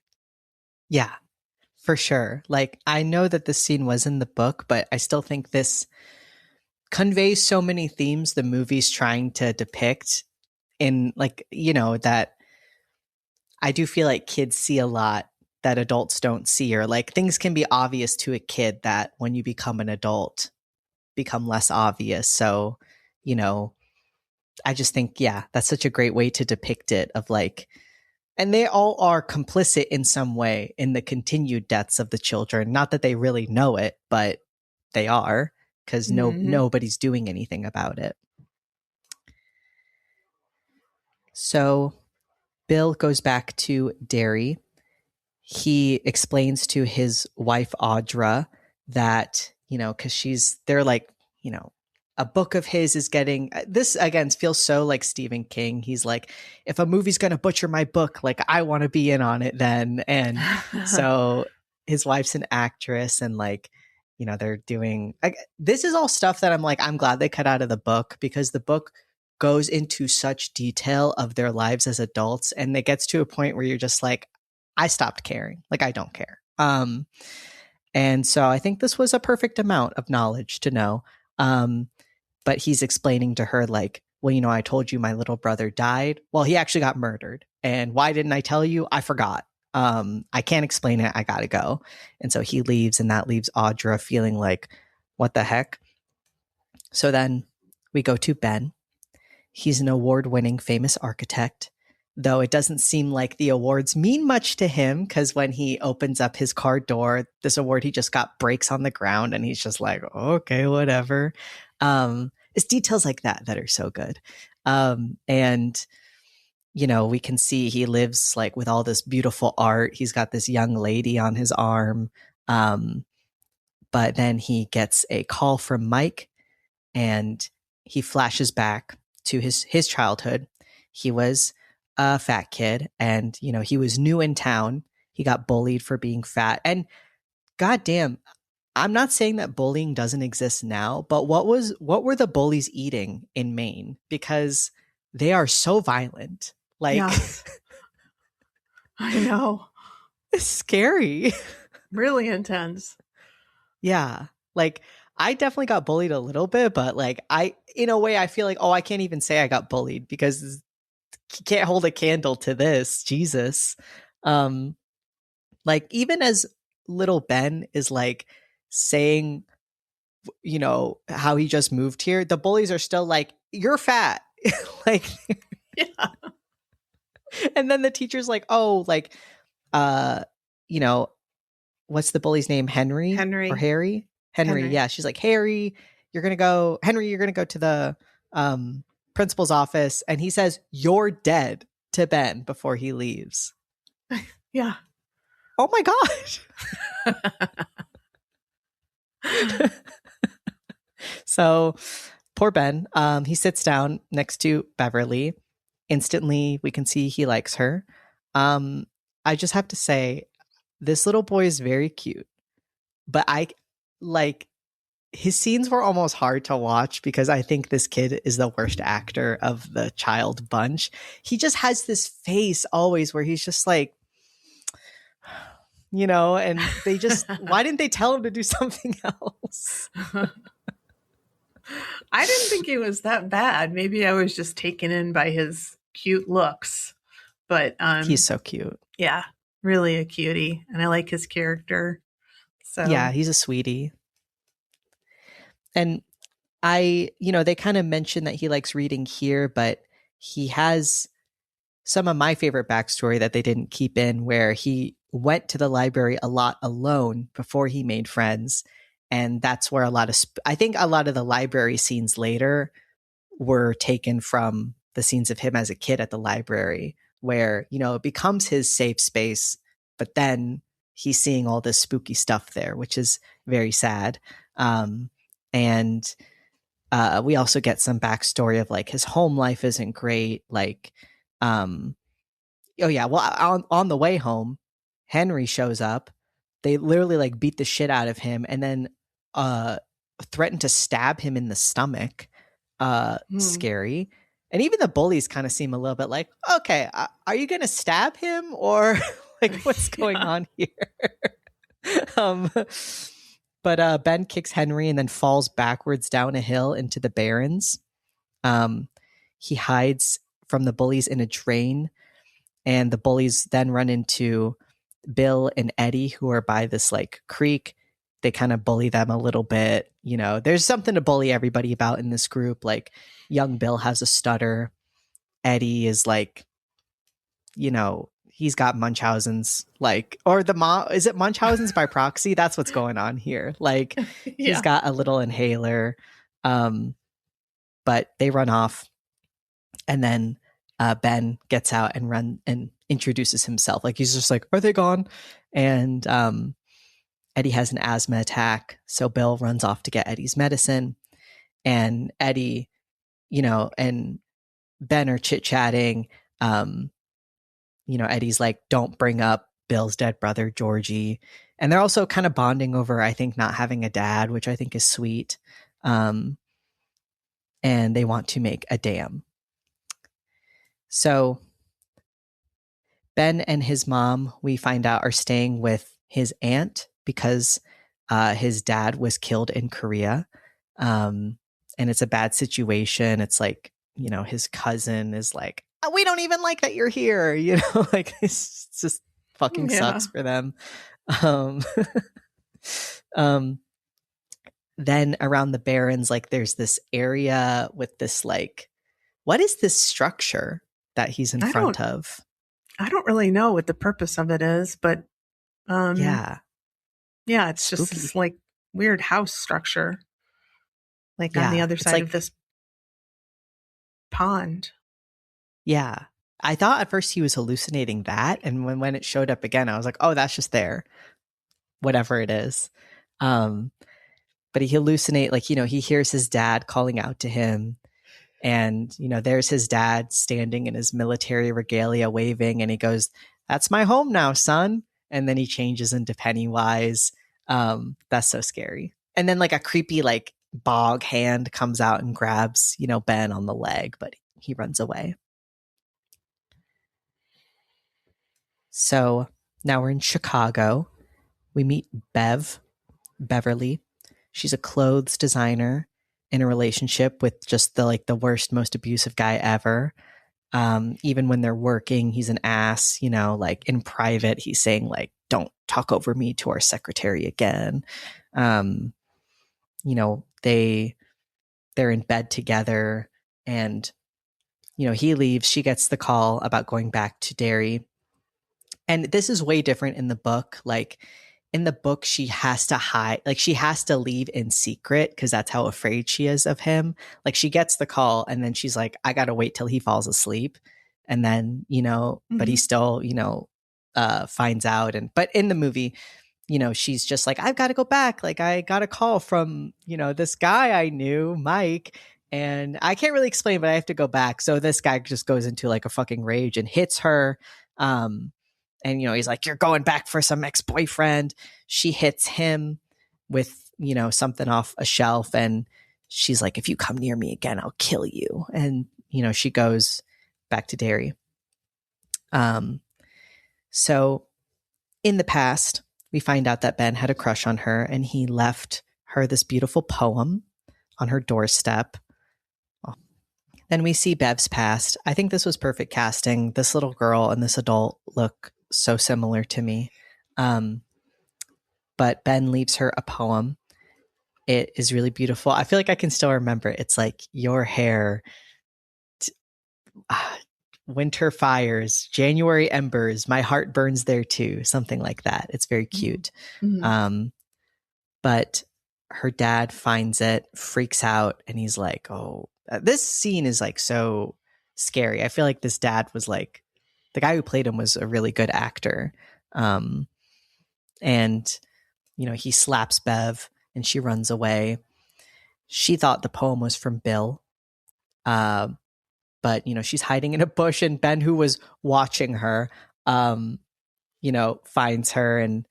Yeah, for sure. Like I know that this scene was in the book, but I still think this conveys so many themes the movie's trying to depict in, like, you know, that I do feel like kids see a lot that adults don't see, or like things can be obvious to a kid that when you become an adult become less obvious. So, you know, I just think, yeah, that's such a great way to depict it, of like, and they all are complicit in some way in the continued deaths of the children. Not that they really know it, but they are, because Mm-hmm. nobody's doing anything about it. So Bill goes back to Derry. He explains to his wife Audra that, you know, because they're like, you know, a book of his is getting, this again feels so like Stephen King. He's like, if a movie's gonna butcher my book, like I want to be in on it then. And so his wife's an actress, and like, you know, they're doing like, this is all stuff that I'm like, I'm glad they cut out of the book, because the book goes into such detail of their lives as adults, and it gets to a point where you're just like, I stopped caring. Like I don't care. And so I think this was a perfect amount of knowledge to know. But he's explaining to her like, well, you know, I told you my little brother died. Well, he actually got murdered. And why didn't I tell you? I forgot. I can't explain it. I gotta go. And so he leaves, and that leaves Audra feeling like, what the heck? So then we go to Ben. He's an award-winning famous architect, though it doesn't seem like the awards mean much to him, because when he opens up his car door, this award he just got breaks on the ground, and he's just like, okay, whatever. It's details like that that are so good. And you know, we can see he lives like with all this beautiful art. He's got this young lady on his arm. But then he gets a call from Mike, and he flashes back to his childhood. He was a fat kid, and you know, he was new in town. He got bullied for being fat. And goddamn, I'm not saying that bullying doesn't exist now, but what were the bullies eating in Maine? Because they are so violent. Like Yes, I know. it's scary. Really intense. Yeah. Like I definitely got bullied a little bit, but like in a way I feel like, oh, I can't even say I got bullied, because can't hold a candle to this. Jesus. Um, like even as little Ben is like saying, you know, how he just moved here, the bullies are still like, you're fat. Like, Yeah. and then the teacher's like, oh, like, uh, you know, what's the bully's name? Henry or Henry. Harry? Henry. Henry. Yeah. She's like, Henry, you're going to go to the principal's office. And he says, you're dead to Ben before he leaves. Yeah. Oh my gosh. So poor Ben, he sits down next to Beverly. Instantly, we can see he likes her. I just have to say, this little boy is very cute, but I like his scenes were almost hard to watch because I think this kid is the worst actor of the child bunch. He just has this face always where he's just like, you know, and they just, why didn't they tell him to do something else? I didn't think he was that bad. Maybe I was just taken in by his cute looks. But He's so cute. yeah, really a cutie. And I like his character. So Yeah, he's a sweetie. And they kind of mention that he likes reading here, but he has some of my favorite backstory that they didn't keep in, where he went to the library a lot alone before he made friends. And that's where I think a lot of the library scenes later were taken from the scenes of him as a kid at the library, where, you know, it becomes his safe space, but then he's seeing all this spooky stuff there, which is very sad. And we also get some backstory of like his home life isn't great. Like, oh yeah, well, on the way home, Henry shows up. They literally like beat the shit out of him and then threaten to stab him in the stomach. Scary. And even the bullies kind of seem a little bit like, okay, are you going to stab him or like what's going on here? But Ben kicks Henry and then falls backwards down a hill into the barrens. He hides from the bullies in a drain, and the bullies then run into Bill and Eddie, who are by this like creek. They kind of bully them a little bit. You know, there's something to bully everybody about in this group. Like young Bill has a stutter. Eddie is like, you know, he's got Munchausen's, like, or the mom, is it Munchausen's by proxy? That's what's going on here. Like he's got a little inhaler. But they run off, and then Ben gets out and introduces himself. Like he's just like, are they gone? And Eddie has an asthma attack. So Bill runs off to get Eddie's medicine. And Eddie, you know, and Ben are chit-chatting. You know, Eddie's like, don't bring up Bill's dead brother, Georgie. And they're also kind of bonding over, I think, not having a dad, which I think is sweet. And they want to make a dam. So Ben and his mom, we find out, are staying with his aunt because his dad was killed in Korea. And it's a bad situation. It's like, you know, his cousin is like, oh, we don't even like that you're here. You know, like it's just fucking sucks for them. Then around the barrens, like there's this area with this like, what is this structure that he's in front of? I don't really know what the purpose of it is, but yeah, it's spooky. Just this like weird house structure, like on the other side like, of this pond. Yeah, I thought at first he was hallucinating that, and when it showed up again, I was like, oh, that's just there, whatever it is. But he hallucinate, like, you know, he hears his dad calling out to him. And, you know, there's his dad standing in his military regalia waving, and he goes, that's my home now, son. And then he changes into Pennywise. That's so scary. And then like a creepy like bog hand comes out and grabs, you know, Ben on the leg, but he runs away. So now we're in Chicago. We meet Beverly. She's a clothes designer in a relationship with just the worst, most abusive guy ever. Even when they're working, he's an ass, like in private, he's saying like, don't talk over me to our secretary again. Um, they're in bed together, and, he leaves. She gets the call about going back to Derry. And this is way different in the book. Like in the book, she has to hide, like she has to leave in secret because that's how afraid she is of him. Like she gets the call and then she's like, I got to wait till he falls asleep. And then, but he still, finds out. But in the movie, she's just like, I've got to go back. Like I got a call from, this guy I knew, Mike, and I can't really explain, but I have to go back. So this guy just goes into like a fucking rage and hits her. And, he's like, you're going back for some ex-boyfriend. She hits him with, something off a shelf. And she's like, if you come near me again, I'll kill you. And, she goes back to Derry. So in the past, we find out that Ben had a crush on her and he left her this beautiful poem on her doorstep. Then we see Bev's past. I think this was perfect casting. This little girl and this adult look so similar to me. But Ben leaves her a poem. It is really beautiful. I feel like I can still remember. It's like, your hair, winter fires, January embers, my heart burns there too. Something like that. It's very cute. Mm-hmm. But her dad finds it, freaks out, and he's like, oh, this scene is like so scary. I feel like this dad was like, the guy who played him was a really good actor. And, he slaps Bev and she runs away. She thought the poem was from Bill. But, she's hiding in a bush, and Ben, who was watching her, finds her and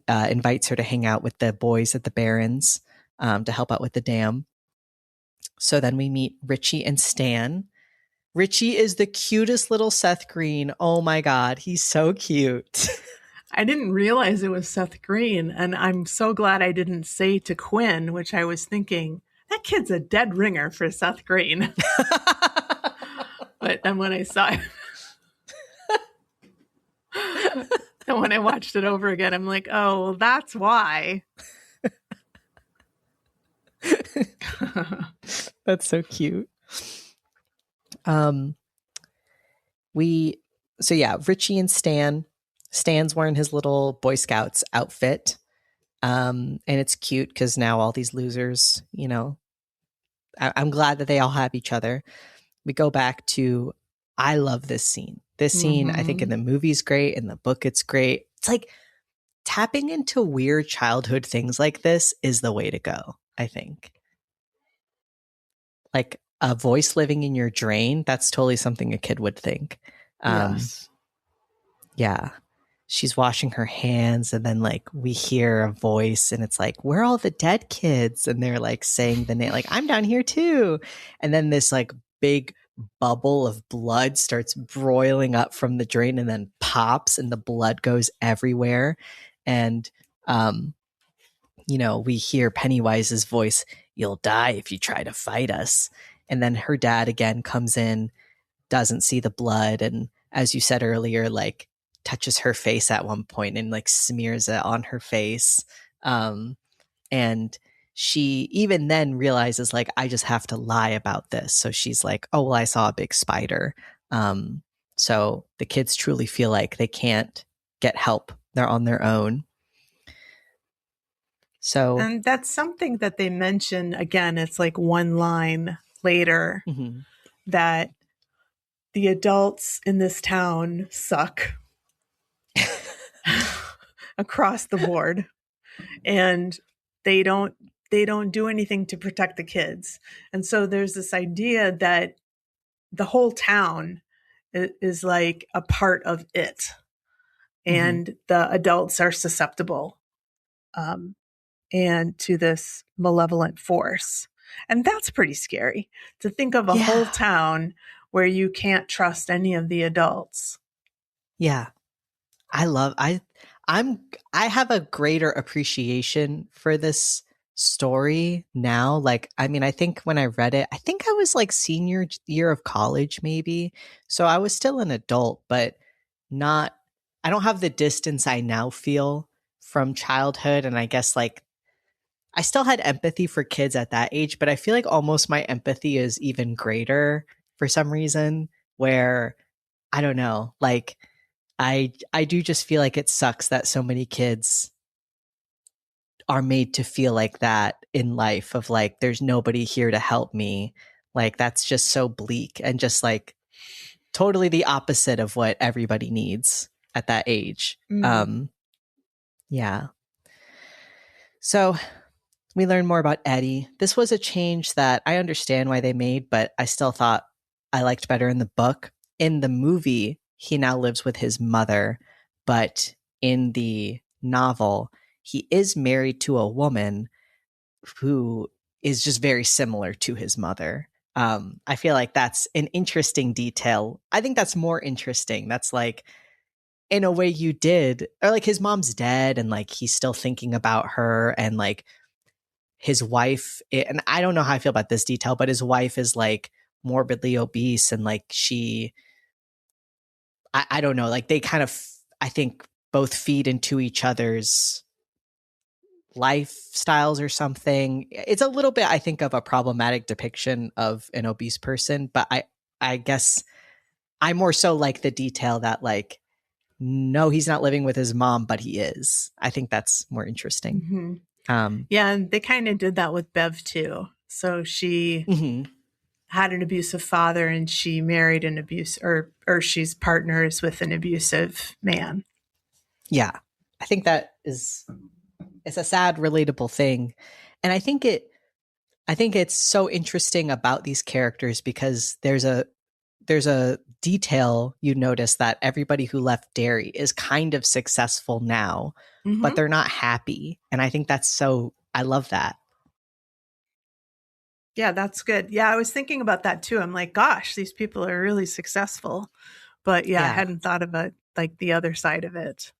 invites her to hang out with the boys at the Barrens to help out with the dam. So then we meet Richie and Stan. Richie is the cutest little Seth Green. Oh my God, he's so cute. I didn't realize it was Seth Green, and I'm so glad I didn't say to Quinn, which I was thinking, that kid's a dead ringer for Seth Green. But then when I saw it, and when I watched it over again, I'm like, oh, well, that's why. That's so cute. Richie and Stan's wearing his little Boy Scouts outfit. And it's cute because now all these losers, I'm glad that they all have each other. We go back to, I love this scene. This scene, I think in the movie's great. In the book, it's great. It's like tapping into weird childhood things like this is the way to go, I think. Like a voice living in your drain, that's totally something a kid would think. Yes. Yeah. She's washing her hands, and then like we hear a voice, and it's like, where are all the dead kids? And they're like saying the name, like, I'm down here too. And then this like big bubble of blood starts broiling up from the drain and then pops, and the blood goes everywhere. And we hear Pennywise's voice, you'll die if you try to fight us. And then her dad again comes in, doesn't see the blood, and as you said earlier, like touches her face at one point and like smears it on her face. And she even then realizes like, I just have to lie about this. So she's like, oh, well, I saw a big spider. So the kids truly feel like they can't get help. They're on their own. So, and that's something that they mention again. It's like one line later that the adults in this town suck across the board, and they don't do anything to protect the kids. And so there's this idea that the whole town is like a part of it, and the adults are susceptible and to this malevolent force. And that's pretty scary to think of a whole town where you can't trust any of the adults. Yeah. I have a greater appreciation for this story now. Like, I mean, I think when I read it, I think I was like senior year of college, maybe. So I was still an adult, but not, I don't have the distance I now feel from childhood. And I guess like I still had empathy for kids at that age, but I feel like almost my empathy is even greater for some reason, where I don't know, like I do just feel like it sucks that so many kids are made to feel like that in life, of like there's nobody here to help me. Like that's just so bleak and just like totally the opposite of what everybody needs at that age. Mm. Yeah. So we learn more about Eddie. This was a change that I understand why they made, but I still thought I liked better in the book. In the movie, he now lives with his mother, but in the novel, he is married to a woman who is just very similar to his mother. I feel like that's an interesting detail. I think that's more interesting. That's like, in a way, you did, or like his mom's dead and like he's still thinking about her, and like his wife, and I don't know how I feel about this detail, but his wife is like morbidly obese, and like I don't know, like they kind of, I think, both feed into each other's lifestyles or something. It's a little bit, I think, of a problematic depiction of an obese person, but I guess I more so like the detail that like, no, he's not living with his mom, but he is. I think that's more interesting. Hmm. Um, Yeah, and they kind of did that with Bev too. So she mhm. had an abusive father, and she married an abuse, or she's partners with an abusive man. Yeah, I think that is, it's a sad, relatable thing, and I think it's so interesting about these characters because there's a detail you notice that everybody who left Derry is kind of successful now, but Hmm. they're not happy. And I think that's so, I love that. Yeah, that's good. Yeah, I was thinking about that too. I'm like, gosh, these people are really successful. But yeah, I Yeah. hadn't thought about like the other side of it.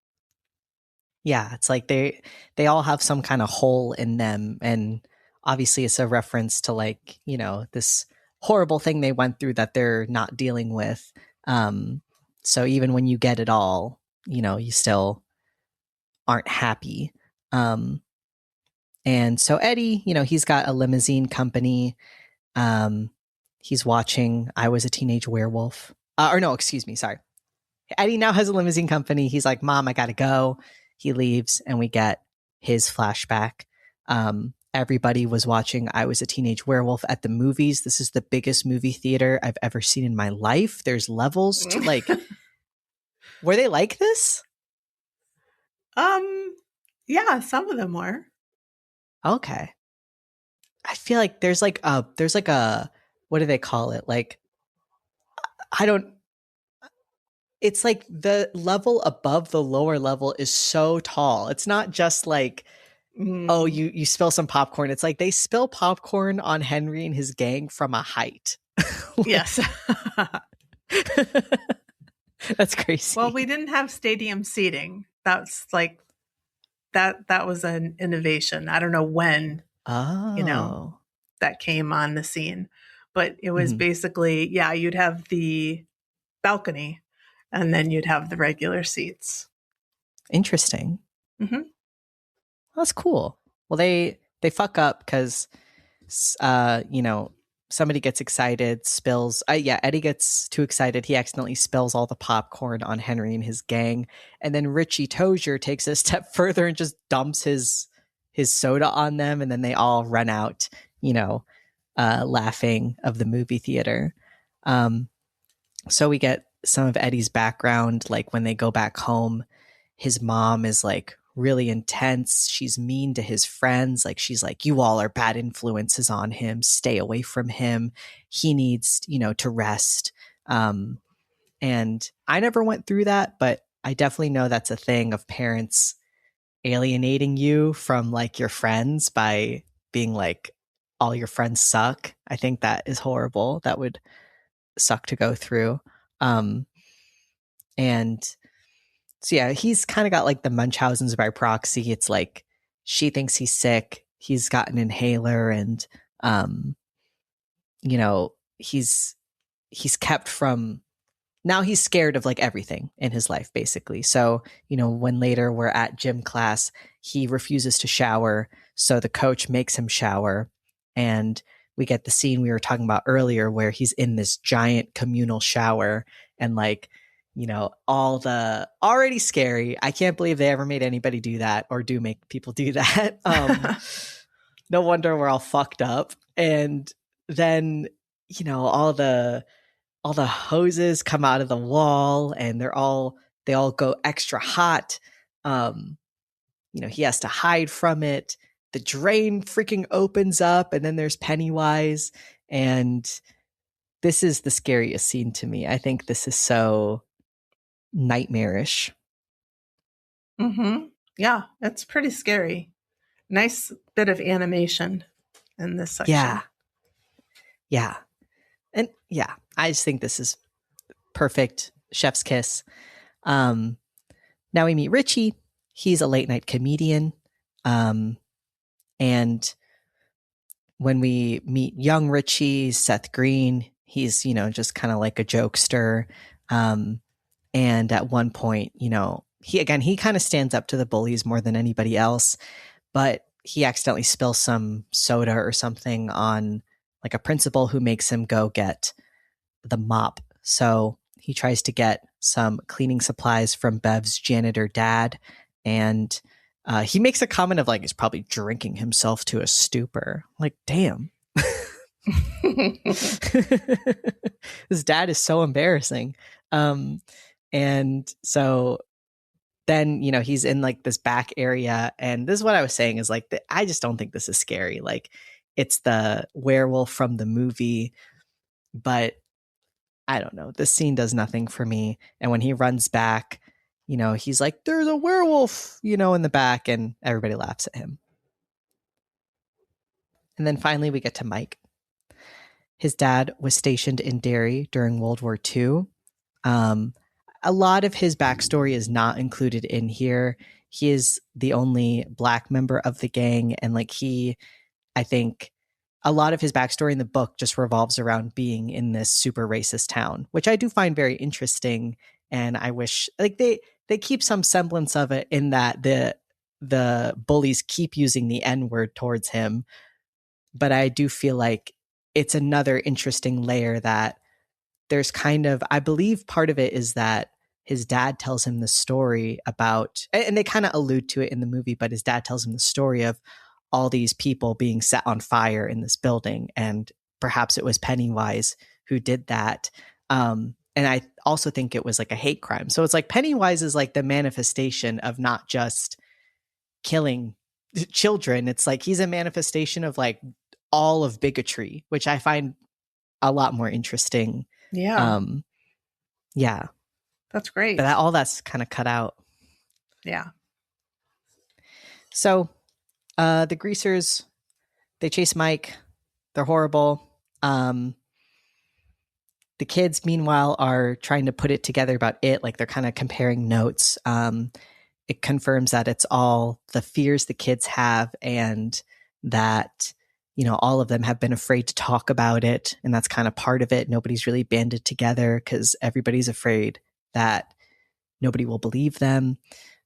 Yeah. It's like they all have some kind of hole in them. And obviously it's a reference to like, you know, this horrible thing they went through that they're not dealing with. Um, so even when you get it all, you know, you still aren't happy. Um, and so Eddie, you know, he's got a limousine company. Um, he's watching I Was a Teenage Werewolf. Or no, excuse me, sorry. Eddie now has a limousine company. He's like, Mom, I gotta go. He leaves, and we get his flashback. Everybody was watching I Was a Teenage Werewolf at the movies. This is the biggest movie theater I've ever seen in my life. There's levels to like, were they like this? um, yeah, some of them were. Okay. I feel like there's like a, what do they call it? Like, I don't, it's like the level above the lower level is so tall. It's not just like, oh, Mm, you spill some popcorn. It's like they spill popcorn on Henry and his gang from a height. yes. Like, that's Well, crazy. we didn't have stadium seating. That's like that was an innovation. I don't know when, you know, Oh. that came on the scene, but it was Mhm. basically, yeah, you'd have the balcony and then you'd have the regular seats. Interesting. Hmm. That's cool. Well, they fuck up because you know, somebody gets excited, spills. Yeah, Eddie gets too excited. He accidentally spills all the popcorn on Henry and his gang, and then Richie Tozier takes it a step further and just dumps his soda on them, and then they all run out. You know, laughing of the movie theater. Um, so we get some of Eddie's background, like when they go back home, his mom is like really intense. She's mean to his friends. Like she's like, you all are bad influences on him. Stay away from him. He needs, you know, to rest. Um, and I never went through that, but I definitely know that's a thing of parents alienating you from like your friends by being like, all your friends suck. I think that is horrible. That would suck to go through. Um, and so yeah, he's kind of got like the Munchausen's by proxy. It's like she thinks he's sick. he's got an inhaler, and you know, he's kept from, now he's scared of like everything in his life, basically. So, you know, when later we're at gym class, he refuses to shower. So the coach makes him shower. And we get the scene we were talking about earlier where he's in this giant communal shower and like, you know, all the already scary. I can't believe they ever made anybody do that or do make people do that. No wonder we're all fucked up. And then, you know, all the hoses come out of the wall and they all go extra hot. You know, he has to hide from it. The drain freaking opens up and then there's Pennywise. And this is the scariest scene to me. I think this is so nightmarish. Mm-hmm. Yeah, it's pretty scary. Nice bit of animation in this section. Yeah. Yeah. And yeah, I just think this is perfect. Chef's kiss. Now we meet Richie. He's a late night comedian. And when we meet young Richie, Seth Green, he's, you know, just kind of like a jokester. And at one point, you know, he kind of stands up to the bullies more than anybody else, but he accidentally spills some soda or something on like a principal who makes him go get the mop. So he tries to get some cleaning supplies from Bev's janitor dad. And he makes a comment of like, he's probably drinking himself to a stupor. Like, damn. His dad is so embarrassing. And so then, you know, he's in like this back area. And this is what I was saying is like, I just don't think this is scary. Like, it's the werewolf from the movie, but I don't know. This scene does nothing for me. And when he runs back, you know, he's like, there's a werewolf, you know, in the back, and everybody laughs at him. And then finally we get to Mike. His dad was stationed in Derry during World War II. A lot of his backstory is not included in here. He is the only Black member of the gang. And like I think a lot of his backstory in the book just revolves around being in this super racist town, which I do find very interesting. And I wish like they keep some semblance of it in that the bullies keep using the N-word towards him. But I do feel like it's another interesting layer that there's kind of, I believe part of it is that his dad tells him the story about, and they kind of allude to it in the movie, but his dad tells him the story of all these people being set on fire in this building. And perhaps it was Pennywise who did that. And I also think it was like a hate crime. So it's like Pennywise is like the manifestation of not just killing children. It's like he's a manifestation of like all of bigotry, which I find a lot more interesting. Yeah. Yeah. That's great. But all that's kind of cut out. Yeah. So the greasers, they chase Mike. They're horrible. The kids, meanwhile, are trying to put it together about it. Like they're kind of comparing notes. It confirms that it's all the fears the kids have and that, you know, all of them have been afraid to talk about it. And that's kind of part of it. Nobody's really banded together because everybody's afraid that nobody will believe them.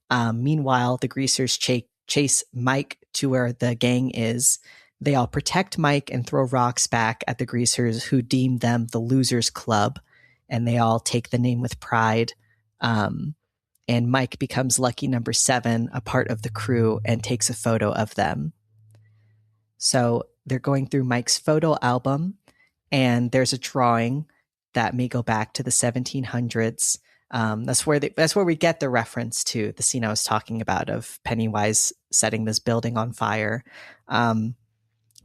Meanwhile, the greasers chase Mike to where the gang is. They all protect Mike and throw rocks back at the greasers who deem them the losers club. And they all take the name with pride. And Mike becomes lucky number 7, a part of the crew, and takes a photo of them. So they're going through Mike's photo album, and there's a drawing that may go back to the 1700s. That's where we get the reference to the scene I was talking about of Pennywise setting this building on fire.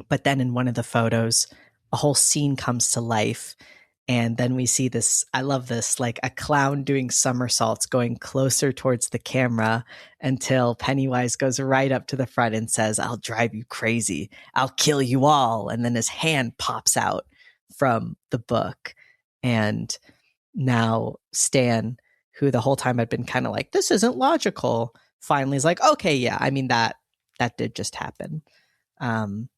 But then in one of the photos, a whole scene comes to life. And then we see this, I love this, like a clown doing somersaults going closer towards the camera until Pennywise goes right up to the front and says, "I'll drive you crazy. I'll kill you all." And then his hand pops out from the book. And now Stan, who the whole time had been kind of like, this isn't logical, finally is like, okay, yeah, I mean, that did just happen. Um,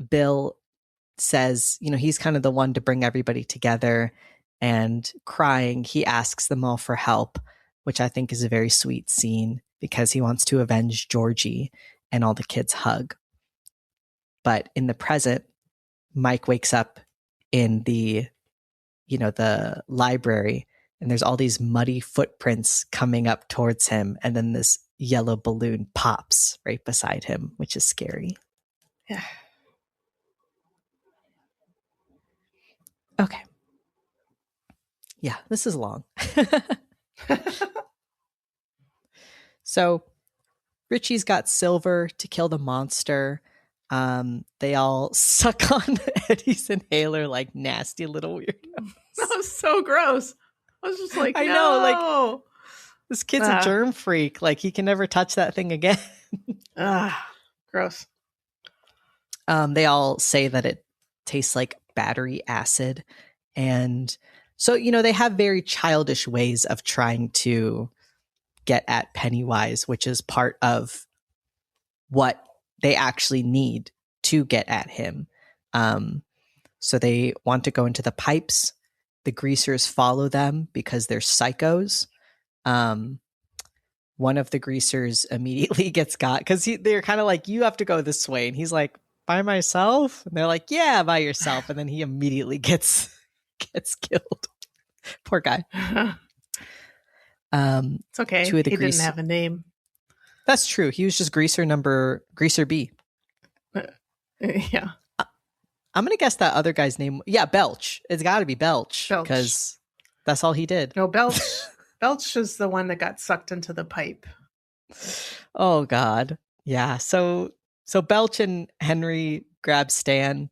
Bill says, he's kind of the one to bring everybody together, and crying, he asks them all for help, which I think is a very sweet scene because he wants to avenge Georgie, and all the kids hug. But in the present, Mike wakes up in the library, and there's all these muddy footprints coming up towards him, and then this yellow balloon pops right beside him, which is scary. Yeah. Okay. Yeah, this is long. So Richie's got Silver to kill the monster. They all suck on Eddie's inhaler like nasty little weirdos. That was so gross. I was just like, I no. know, like, this kid's a germ freak. Like, he can never touch that thing again. Gross. They all say that it tastes like battery acid. And so, they have very childish ways of trying to get at Pennywise, which is part of what they actually need to get at him. So they want to go into the pipes. The greasers follow them because they're psychos. One of the greasers immediately gets got because they're kind of like, you have to go this way. And he's like, by myself? And they're like, yeah, by yourself. And then he immediately gets killed. Poor guy. It's okay. He didn't have a name. That's true. He was just Greaser B. Yeah. I'm going to guess that other guy's name. Yeah, Belch. It's got to be Belch. Because that's all he did. No, Belch. Belch is the one that got sucked into the pipe. Oh, God. Yeah. So Belch and Henry grab Stan.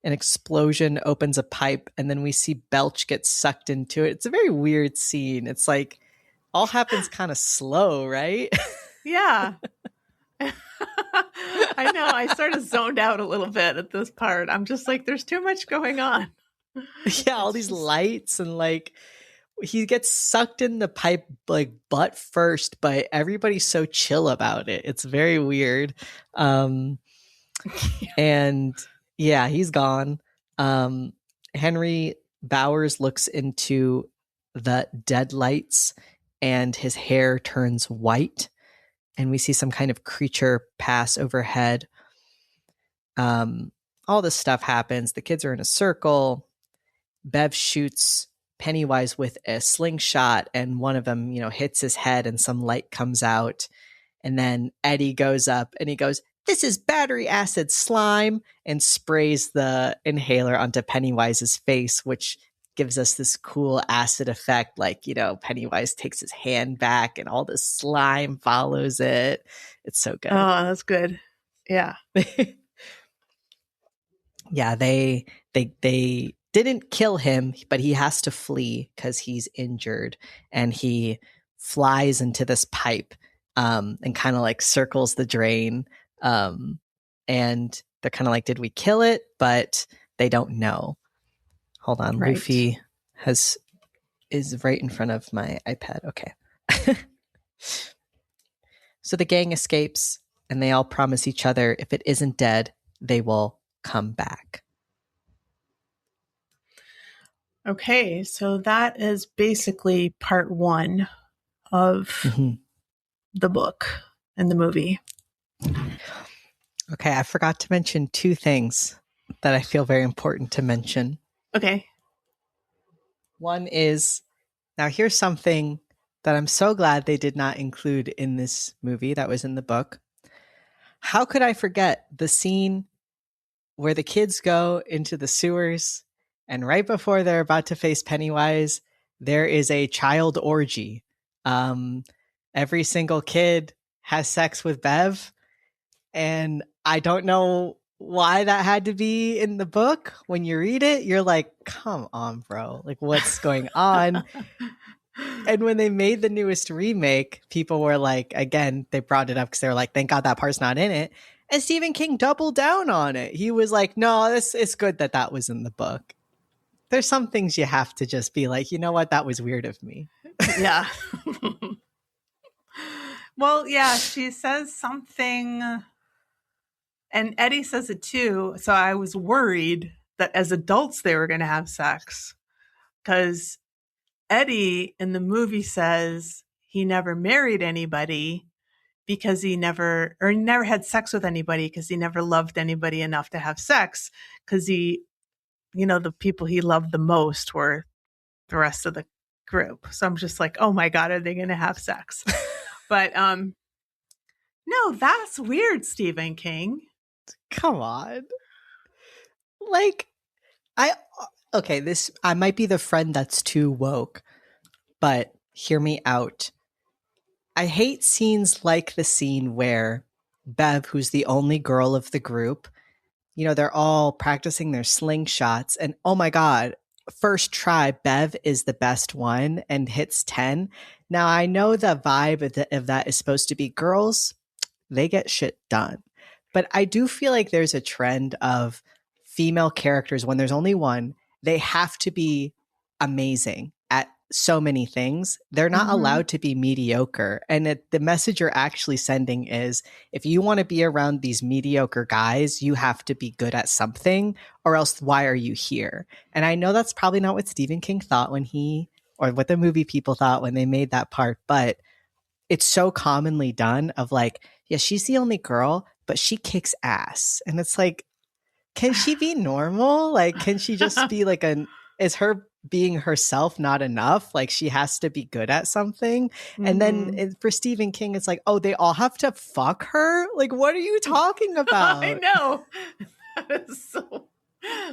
An explosion opens a pipe, and then we see Belch get sucked into it. It's a very weird scene. It's like all happens kind of slow, right? Yeah. I know. I sort of zoned out a little bit at this part. I'm just like, there's too much going on. Yeah, all these lights, and like he gets sucked in the pipe like butt first, but everybody's so chill about it. It's very weird. And yeah, he's gone. Henry Bowers looks into the dead lights, and his hair turns white, and we see some kind of creature pass overhead. All this stuff happens. The kids are in a circle. Bev shoots Pennywise with a slingshot, and one of them, hits his head, and some light comes out. And then Eddie goes up and he goes, "This is battery acid slime," and sprays the inhaler onto Pennywise's face, which gives us this cool acid effect. Like, Pennywise takes his hand back and all the slime follows it. It's so good. Oh, that's good. Yeah. Yeah, they didn't kill him, but he has to flee because he's injured, and he flies into this pipe and kind of like circles the drain. And they're kind of like, did we kill it? But they don't know. Hold on. Right. Luffy is right in front of my iPad. Okay. So the gang escapes, and they all promise each other if it isn't dead, they will come back. Okay, so that is basically part 1 of the book and the movie. Okay, I forgot to mention 2 things that I feel very important to mention. Okay. One is, now here's something that I'm so glad they did not include in this movie that was in the book. How could I forget the scene where the kids go into the sewers, and right before they're about to face Pennywise, there is a child orgy. Every single kid has sex with Bev, and I don't know why that had to be in the book. When you read it, you're like, come on, bro. Like, what's going on? And when they made the newest remake, people were like, again, they brought it up because they were like, thank God that part's not in it. And Stephen King doubled down on it. He was like, no, it's good that was in the book. There's some things you have to just be like, you know what? That was weird of me. Yeah. Well, yeah, she says something, and Eddie says it too. So I was worried that as adults they were going to have sex because Eddie in the movie says he never married anybody because he never had sex with anybody because he never loved anybody enough to have sex because the people he loved the most were the rest of the group. So I'm just like, oh my God, are they going to have sex? But no, that's weird, Stephen King. Come on. Like, okay, I might be the friend that's too woke, but hear me out. I hate scenes like the scene where Bev, who's the only girl of the group, they're all practicing their slingshots, and oh my God, first try, Bev is the best one and hits 10. Now, I know the vibe of that is supposed to be girls, they get shit done. But I do feel like there's a trend of female characters, when there's only one, they have to be amazing at so many things. They're not allowed to be mediocre. And the message you're actually sending is, if you want to be around these mediocre guys, you have to be good at something, or else why are you here? And I know that's probably not what Stephen King thought or what the movie people thought when they made that part, but it's so commonly done of like, yeah, she's the only girl, but she kicks ass. And it's like, can she be normal? Like, can she just be like is her being herself not enough? Like, she has to be good at something. And then for Stephen King, it's like, oh, they all have to fuck her? Like, what are you talking about? I know. That is so.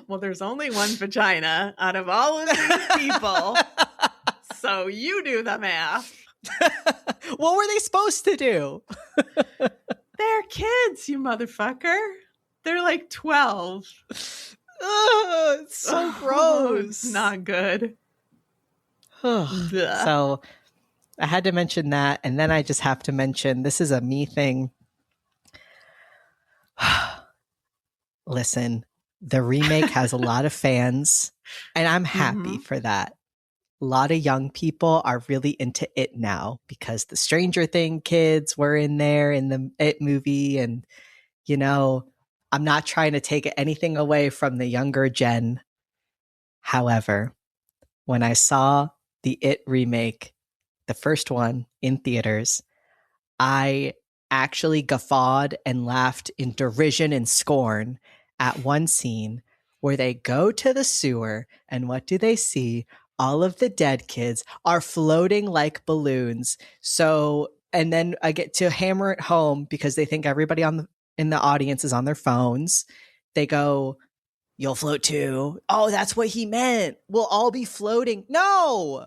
Well, there's only one vagina out of all of these people. So you do the math. What were they supposed to do? They're kids, you motherfucker. They're like 12. Oh, it's so gross. Not good. So I had to mention that. And then I just have to mention, this is a me thing. Listen, the remake has a lot of fans, and I'm happy for that. A lot of young people are really into it now because the Stranger Thing kids were in there in the It movie. And, I'm not trying to take anything away from the younger gen. However, when I saw the It remake, the first one in theaters, I actually guffawed and laughed in derision and scorn at one scene where they go to the sewer, and what do they see? All of the dead kids are floating like balloons. So, and then I get to hammer it home because they think everybody in the audience is on their phones. They go, "You'll float too." Oh, that's what he meant. We'll all be floating. No!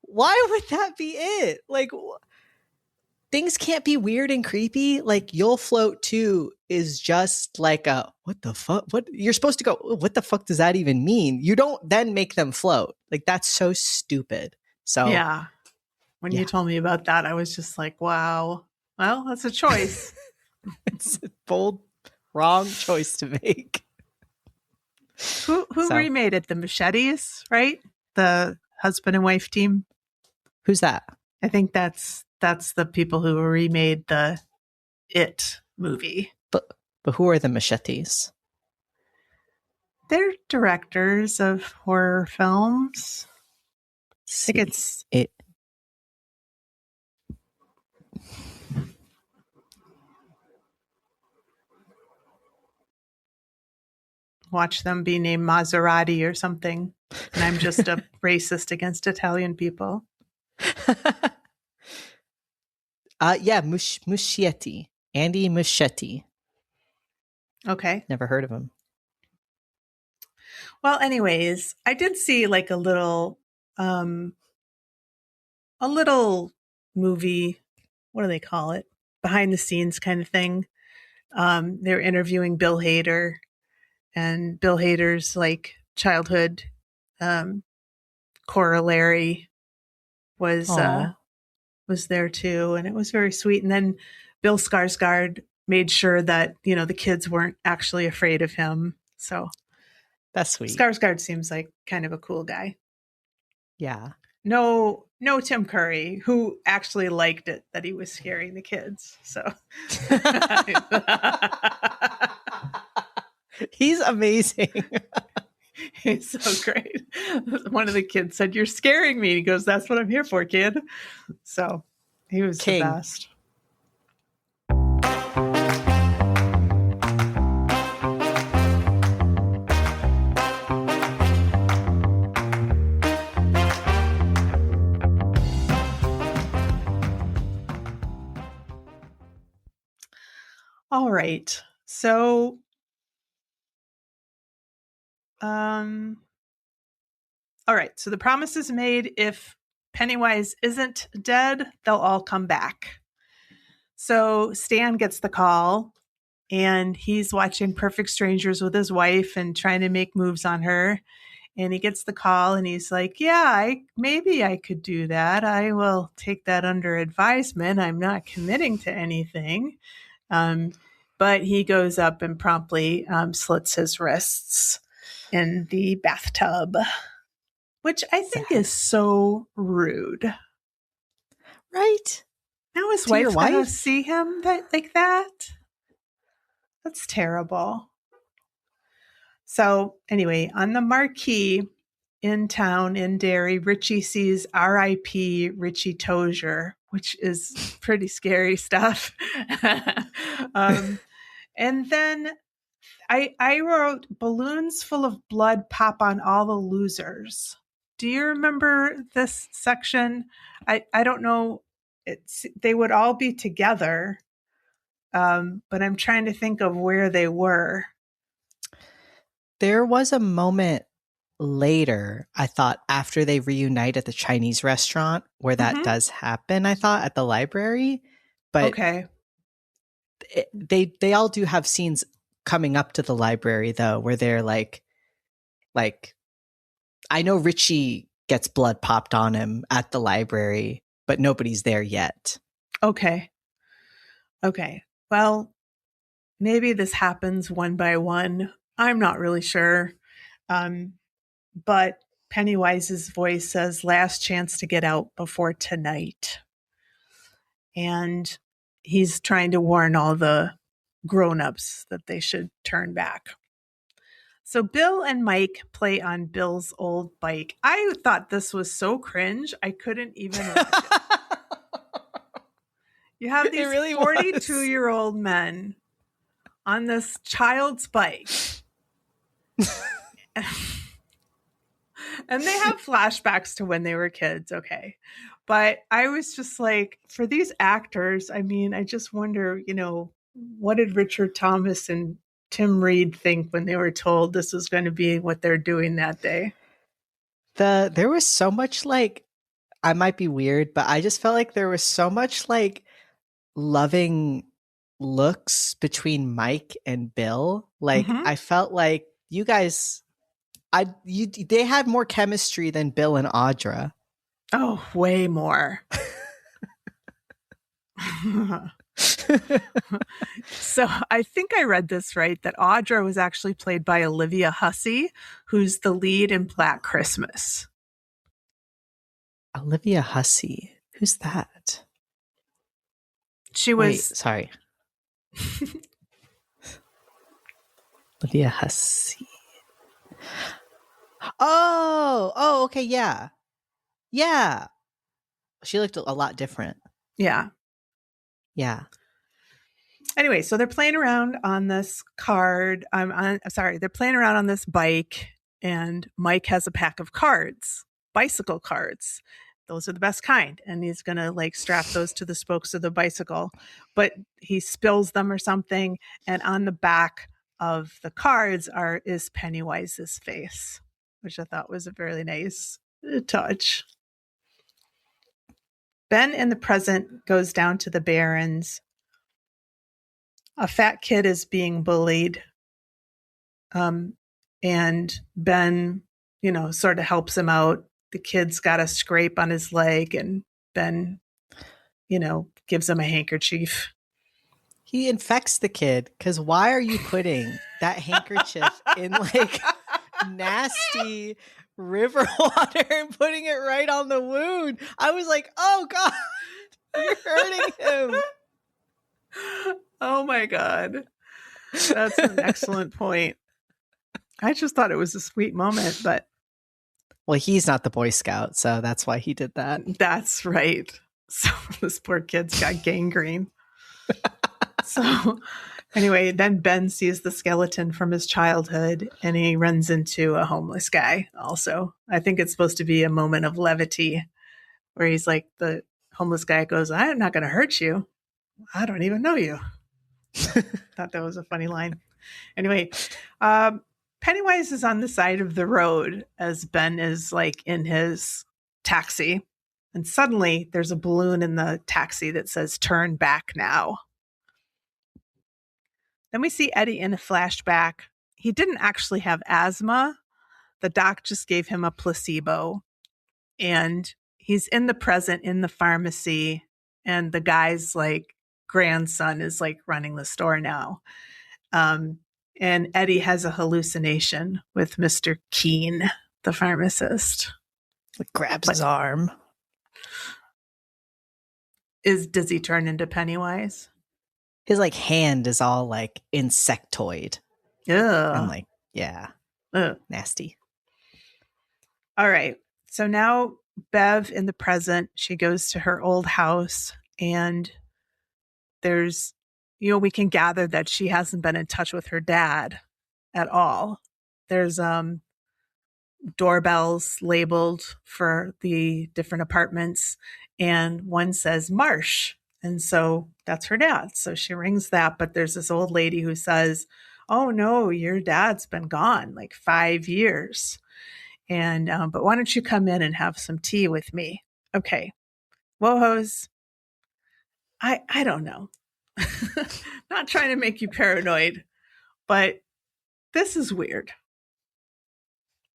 Why would that be it? Like, things can't be weird and creepy. Like, "You'll float too" is just like what the fuck? What you're supposed to go, what the fuck does that even mean? You don't then make them float. Like, that's so stupid. So yeah. When you told me about that, I was just like, wow. Well, that's a choice. It's a bold, wrong choice to make. Who remade it? The Machetes, right? The husband and wife team. Who's that? I think that's the people who remade the It movie. But who are the Machetes? They're directors of horror films. I think it's It. Watch them be named Maserati or something. And I'm just a racist against Italian people. Yeah, Muschietti. Andy Muschietti. Okay. Never heard of him. Well, anyways, I did see like a little movie, what do they call it? Behind the scenes kind of thing. They're interviewing Bill Hader, and Bill Hader's like childhood corollary was there too, and it was very sweet. And then Bill Skarsgård made sure that the kids weren't actually afraid of him. So that's sweet. Skarsgård seems like kind of a cool guy. Yeah. No No Tim Curry, who actually liked it that he was scaring the kids. So He's amazing. he's so great. One of the kids said, "You're scaring me." He goes, "That's what I'm here for, kid." So he was the King. best. All right. So, all right. So the promise is made. If Pennywise isn't dead, they'll all come back. So Stan gets the call and he's watching Perfect Strangers with his wife and trying to make moves on her. And he gets the call and he's like, yeah, maybe I could do that. I will take that under advisement. I'm not committing to anything. But he goes up and promptly slits his wrists in the bathtub, which I think is so rude. Right? Now his To your wife's going to wife? see him like that? That's terrible. So anyway, on the marquee in town in Derry, Richie sees R.I.P. Richie Tozier, which is pretty scary stuff. And then I wrote balloons full of blood pop on all the losers. Do you remember this section? I don't know. They would all be together, but I'm trying to think of where they were. There was a moment later, I thought, after they reunite at the Chinese restaurant where that does happen, I thought, at the library. But okay. They all do have scenes coming up to the library, though, where they're like, I know Richie gets blood popped on him at the library, but nobody's there yet. Okay. Well, maybe this happens one by one. I'm not really sure. But Pennywise's voice says, last chance to get out before tonight. And he's trying to warn all the grown-ups that they should turn back. So Bill and Mike play on Bill's old bike. I thought this was so cringe, I couldn't even watch it. You have these really 42-year-old men on this child's bike. And they have flashbacks to when they were kids, okay. But I was just like, for these actors, I mean, I just wonder, what did Richard Thomas and Tim Reed think when they were told this was going to be what they're doing that day? There was so much, like, I might be weird, but I just felt like there was so much, like, loving looks between Mike and Bill. Like, I felt like you guys, they had more chemistry than Bill and Audra. Oh, way more. So I think I read this right, that Audra was actually played by Olivia Hussey, who's the lead in Black Christmas. Olivia Hussey? Who's that? She was... Wait, sorry. Olivia Hussey. Oh, okay, yeah. Yeah. She looked a lot different. Yeah. Yeah. Anyway, so they're playing around on this card. They're playing around on this bike, and Mike has a pack of cards, bicycle cards. Those are the best kind. And he's going to strap those to the spokes of the bicycle, but he spills them or something. And on the back of the cards is Pennywise's face, which I thought was a very nice touch. Ben in the present goes down to the Barrens. A fat kid is being bullied. And Ben, sort of helps him out. The kid's got a scrape on his leg, and Ben, gives him a handkerchief. He infects the kid, because why are you putting that handkerchief in nasty river water and putting it right on the wound. I was like, oh God, you're hurting him. Oh my God. That's an excellent point. I just thought it was a sweet moment, but. Well, he's not the Boy Scout, so that's why he did that. That's right. So this poor kid's got gangrene. So anyway, then Ben sees the skeleton from his childhood and he runs into a homeless guy also. I think it's supposed to be a moment of levity where he's like, the homeless guy goes, I'm not going to hurt you. I don't even know you. Thought that was a funny line. Anyway, Pennywise is on the side of the road as Ben is like in his taxi. And suddenly there's a balloon in the taxi that says, turn back now. Then we see Eddie in a flashback. He didn't actually have asthma. The doc just gave him a placebo. And he's in the present in the pharmacy. And the guy's like grandson is like running the store now. And Eddie has a hallucination with Mr. Keen, the pharmacist. Grabs his arm. Does he turn into Pennywise? His like hand is all like insectoid. Yeah. I'm like, yeah. Nasty. All right. So now Bev in the present, she goes to her old house and there's, we can gather that she hasn't been in touch with her dad at all. There's doorbells labeled for the different apartments and one says Marsh. And so that's her dad. So she rings that, but there's this old lady who says, oh no, your dad's been gone like 5 years. And, but why don't you come in and have some tea with me? Okay. WoHos. I don't know. Not trying to make you paranoid, but this is weird.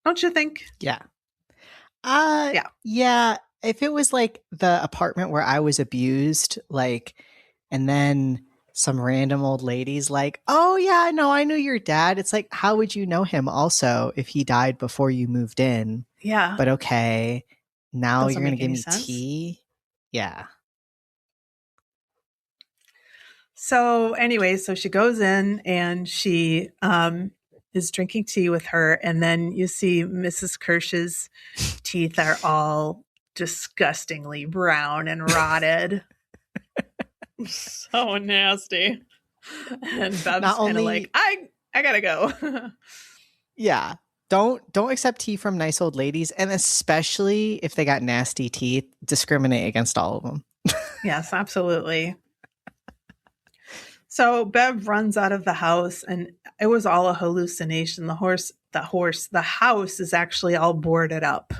Don't you think? Yeah. Yeah. If it was like the apartment where I was abused, like, and then some random old lady's like, oh yeah, no, I knew your dad. It's like, how would you know him also if he died before you moved in? Yeah. But okay, now Doesn't you're going to give me sense. tea? Yeah. So anyway, so she goes in and she is drinking tea with her. And then you see Mrs. Kirsch's teeth are all disgustingly brown and rotted. So nasty. And Bev's kind of like, I gotta go. Yeah. Don't accept tea from nice old ladies. And especially if they got nasty teeth, discriminate against all of them. Yes, absolutely. So Bev runs out of the house and it was all a hallucination. The house is actually all boarded up.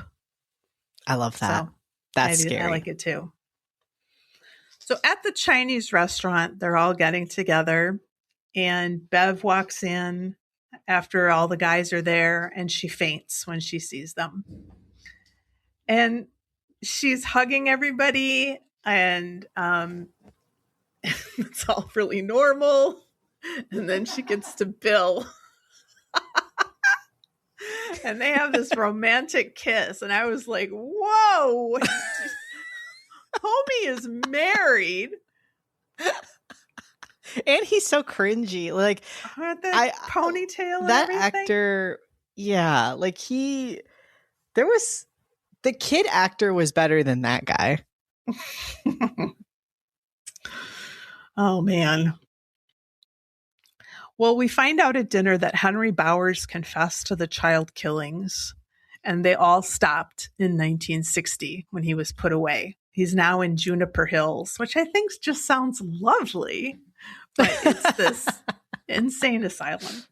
I love that. So That's scary. I like it too. So at the Chinese restaurant, they're all getting together and Bev walks in after all the guys are there and she faints when she sees them. And she's hugging everybody and it's all really normal. And then she gets to Bill. And they have this romantic kiss. And I was like, whoa. Homie is married. And he's so cringy. Like that ponytail and that everything. Actor, yeah. Like the kid actor was better than that guy. Oh, man. Well, we find out at dinner that Henry Bowers confessed to the child killings, and they all stopped in 1960 when he was put away. He's now in Juniper Hills, which I think just sounds lovely, but it's this insane asylum.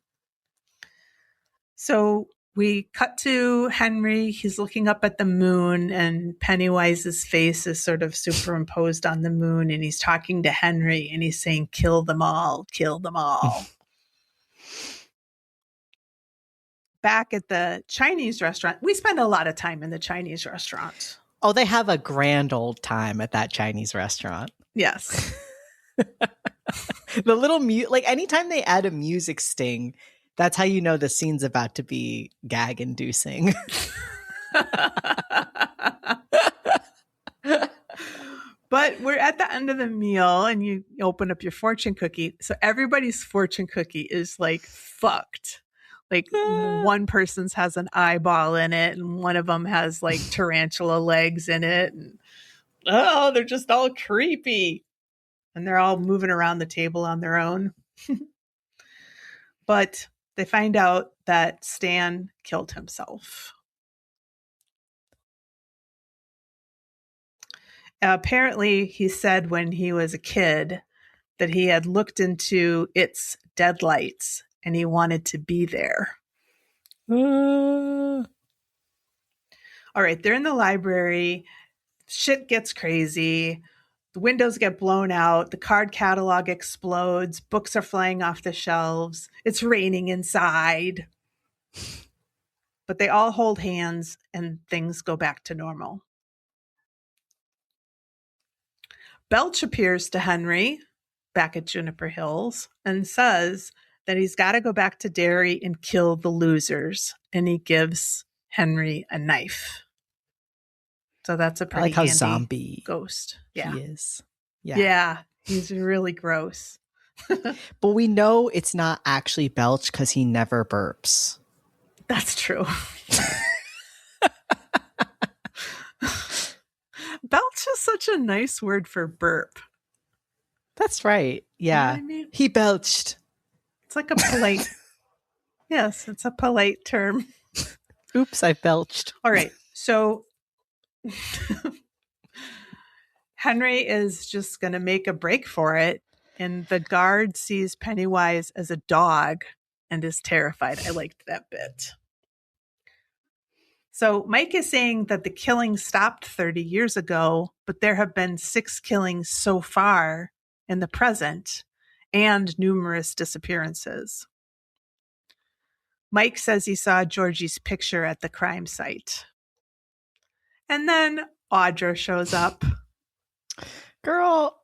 So we cut to Henry. He's looking up at the moon and Pennywise's face is sort of superimposed on the moon. And he's talking to Henry and he's saying, kill them all, kill them all. Back at the Chinese restaurant, we spend a lot of time in the Chinese restaurant. Oh, they have a grand old time at that Chinese restaurant. Yes. The little like anytime they add a music sting, that's how you know the scene's about to be gag inducing. But we're at the end of the meal and you open up your fortune cookie. So everybody's fortune cookie is like fucked. Like one person's has an eyeball in it and one of them has like tarantula legs in it. And oh, they're just all creepy. And they're all moving around the table on their own. But they find out that Stan killed himself. Apparently, he said when he was a kid that he had looked into its deadlights and he wanted to be there. All right, they're in the library. Shit gets crazy. The windows get blown out. The card catalog explodes. Books are flying off the shelves. It's raining inside. But they all hold hands and things go back to normal. Belch appears to Henry back at Juniper Hills and says that he's got to go back to Derry and kill the losers. And he gives Henry a knife. So that's a pretty handy zombie ghost. Yeah. He is. Yeah, he's really gross. But we know it's not actually Belch because he never burps. That's true. Belch is such a nice word for burp. That's right. Yeah. You know what I mean? He belched. It's like a polite. Yes, it's a polite term. Oops, I belched. All right. So Henry is just going to make a break for it. And the guard sees Pennywise as a dog and is terrified. I liked that bit. So Mike is saying that the killing stopped 30 years ago, but there have been 6 killings so far in the present and numerous disappearances. Mike says he saw Georgie's picture at the crime site. And then Audra shows up. Girl,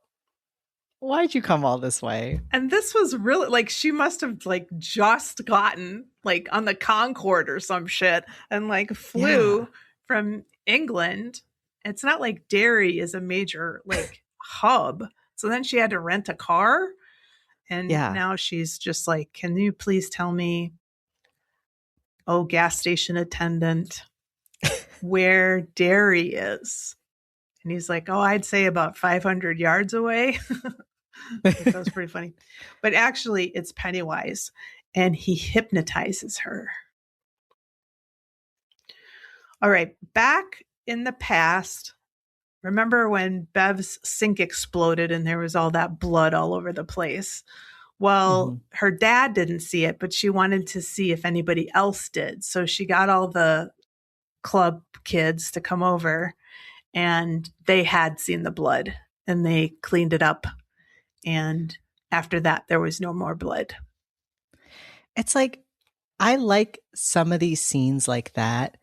why'd you come all this way? And this was really like she must have like just gotten like on the Concorde or some shit and like flew from England. It's not like Derry is a major like hub. So then she had to rent a car. And now she's just like, can you please tell me, oh, gas station attendant, where Derry is? And he's like, oh, I'd say about 500 yards away. That was pretty funny. But actually, it's Pennywise, and he hypnotizes her. All right, back in the past, remember when Bev's sink exploded and there was all that blood all over the place? Well, her dad didn't see it, but she wanted to see if anybody else did. So she got all the club kids to come over, and they had seen the blood, and they cleaned it up. And after that, there was no more blood. It's like, I like some of these scenes like that,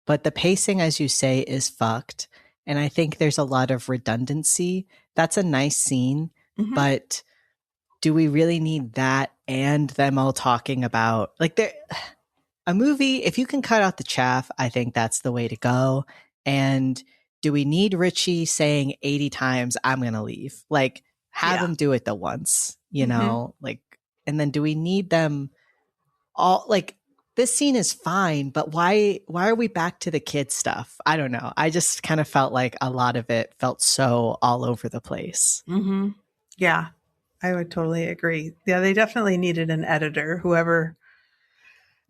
but the pacing, as you say, is fucked. And I think there's a lot of redundancy. That's a nice scene, but do we really need that and them all talking about, like, a movie, if you can cut out the chaff, I think that's the way to go. And do we need Richie saying 80 times, I'm going to leave? Like, have him do it the once, you know, like, and then do we need them all? Like, this scene is fine, but why are we back to the kid stuff? I don't know. I just kind of felt like a lot of it felt so all over the place. Yeah, I would totally agree. Yeah, they definitely needed an editor. Whoever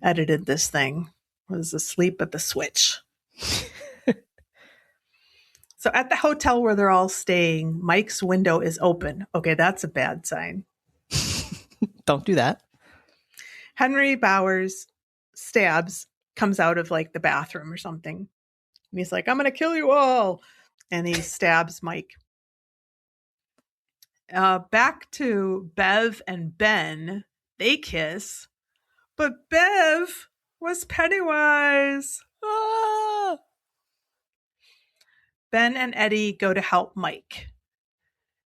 edited this thing was asleep at the switch. So at the hotel where they're all staying, Mike's window is open. Okay, that's a bad sign. Don't do that. Henry Bowers comes out of like the bathroom or something. And he's like, I'm going to kill you all. And he stabs Mike. Back to Bev and Ben. They kiss. But Bev was Pennywise. Ah! Ben and Eddie go to help Mike.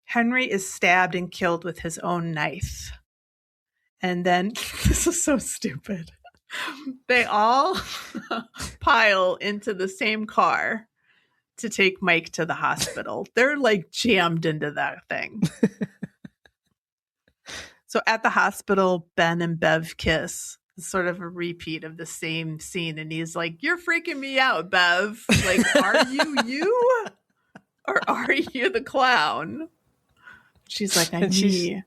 Henry is stabbed and killed with his own knife. And then, this is so stupid. They all pile into the same car to take Mike to the hospital. They're like jammed into that thing. So at the hospital, Ben and Bev kiss. It's sort of a repeat of the same scene. And he's like, "You're freaking me out, Bev. Like, are you or are you the clown?" She's like, "I'm me."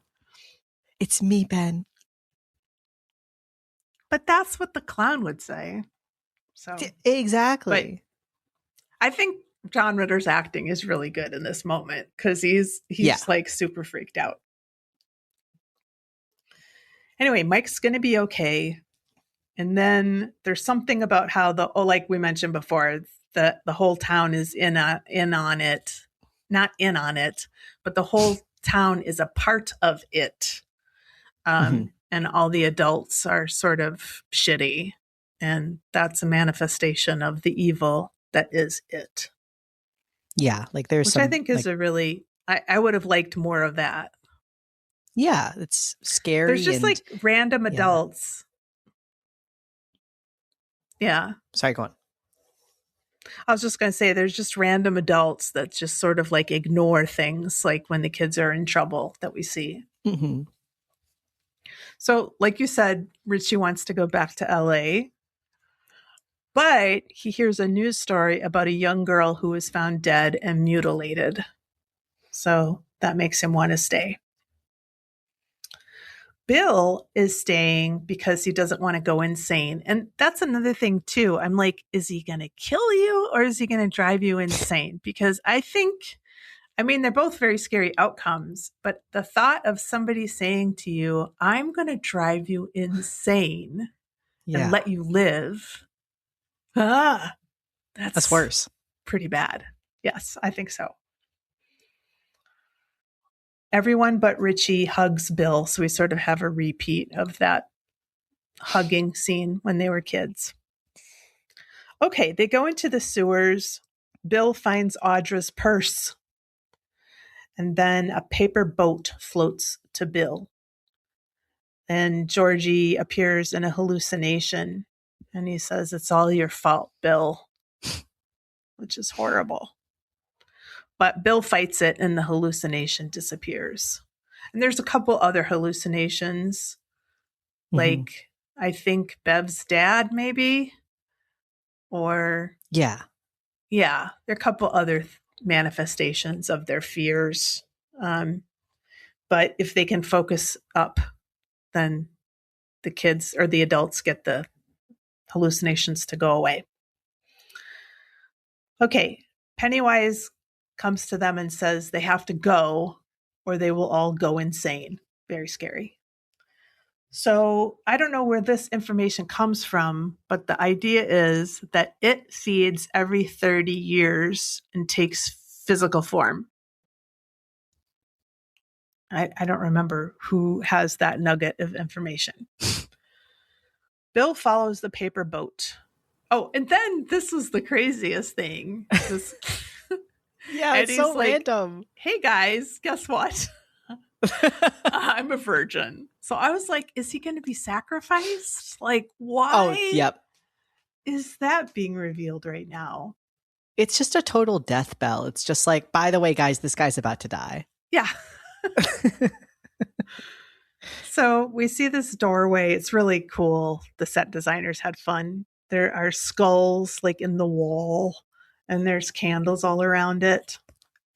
It's me, Ben. But that's what the clown would say. So exactly. But I think John Ritter's acting is really good in this moment because he's like super freaked out. Anyway, Mike's going to be okay. And then there's something about how like we mentioned before, the whole town is in on it. Not in on it, but the whole town is a part of it. And all the adults are sort of shitty. And that's a manifestation of the evil that is it. Yeah, like there's Which I think is a really, I would have liked more of that. Yeah, it's scary. There's just like random adults. Yeah. Sorry, go on. I was just going to say there's just random adults that just sort of like ignore things like when the kids are in trouble that we see. Mm-hmm. So like you said, Richie wants to go back to LA, but he hears a news story about a young girl who was found dead and mutilated. So that makes him want to stay. Bill is staying because he doesn't want to go insane. And that's another thing too. I'm like, is he going to kill you or is he going to drive you insane? Because they're both very scary outcomes, but the thought of somebody saying to you, "I'm going to drive you insane and let you live." That's worse. Pretty bad. Yes, I think so. Everyone but Richie hugs Bill, so we sort of have a repeat of that hugging scene when they were kids. Okay, they go into the sewers. Bill finds Audra's purse. And then a paper boat floats to Bill. And Georgie appears in a hallucination. And he says, "It's all your fault, Bill," which is horrible. But Bill fights it and the hallucination disappears. And there's a couple other hallucinations. Like, I think Bev's dad, maybe? Or... Yeah, there are a couple other manifestations of their fears. But if they can focus up, then the kids or the adults get the hallucinations to go away. Okay, Pennywise comes to them and says they have to go or they will all go insane. Very scary. So I don't know where this information comes from, but the idea is that it feeds every 30 years and takes physical form. I don't remember who has that nugget of information. Bill follows the paper boat. Oh, and then this was the craziest thing. It's so random. "Hey guys, guess what? I'm a virgin." So I was like, is he going to be sacrificed? Like, why is that being revealed right now? It's just a total death bell. It's just like, by the way, guys, this guy's about to die. Yeah. So we see this doorway. It's really cool. The set designers had fun. There are skulls like in the wall, and there's candles all around it.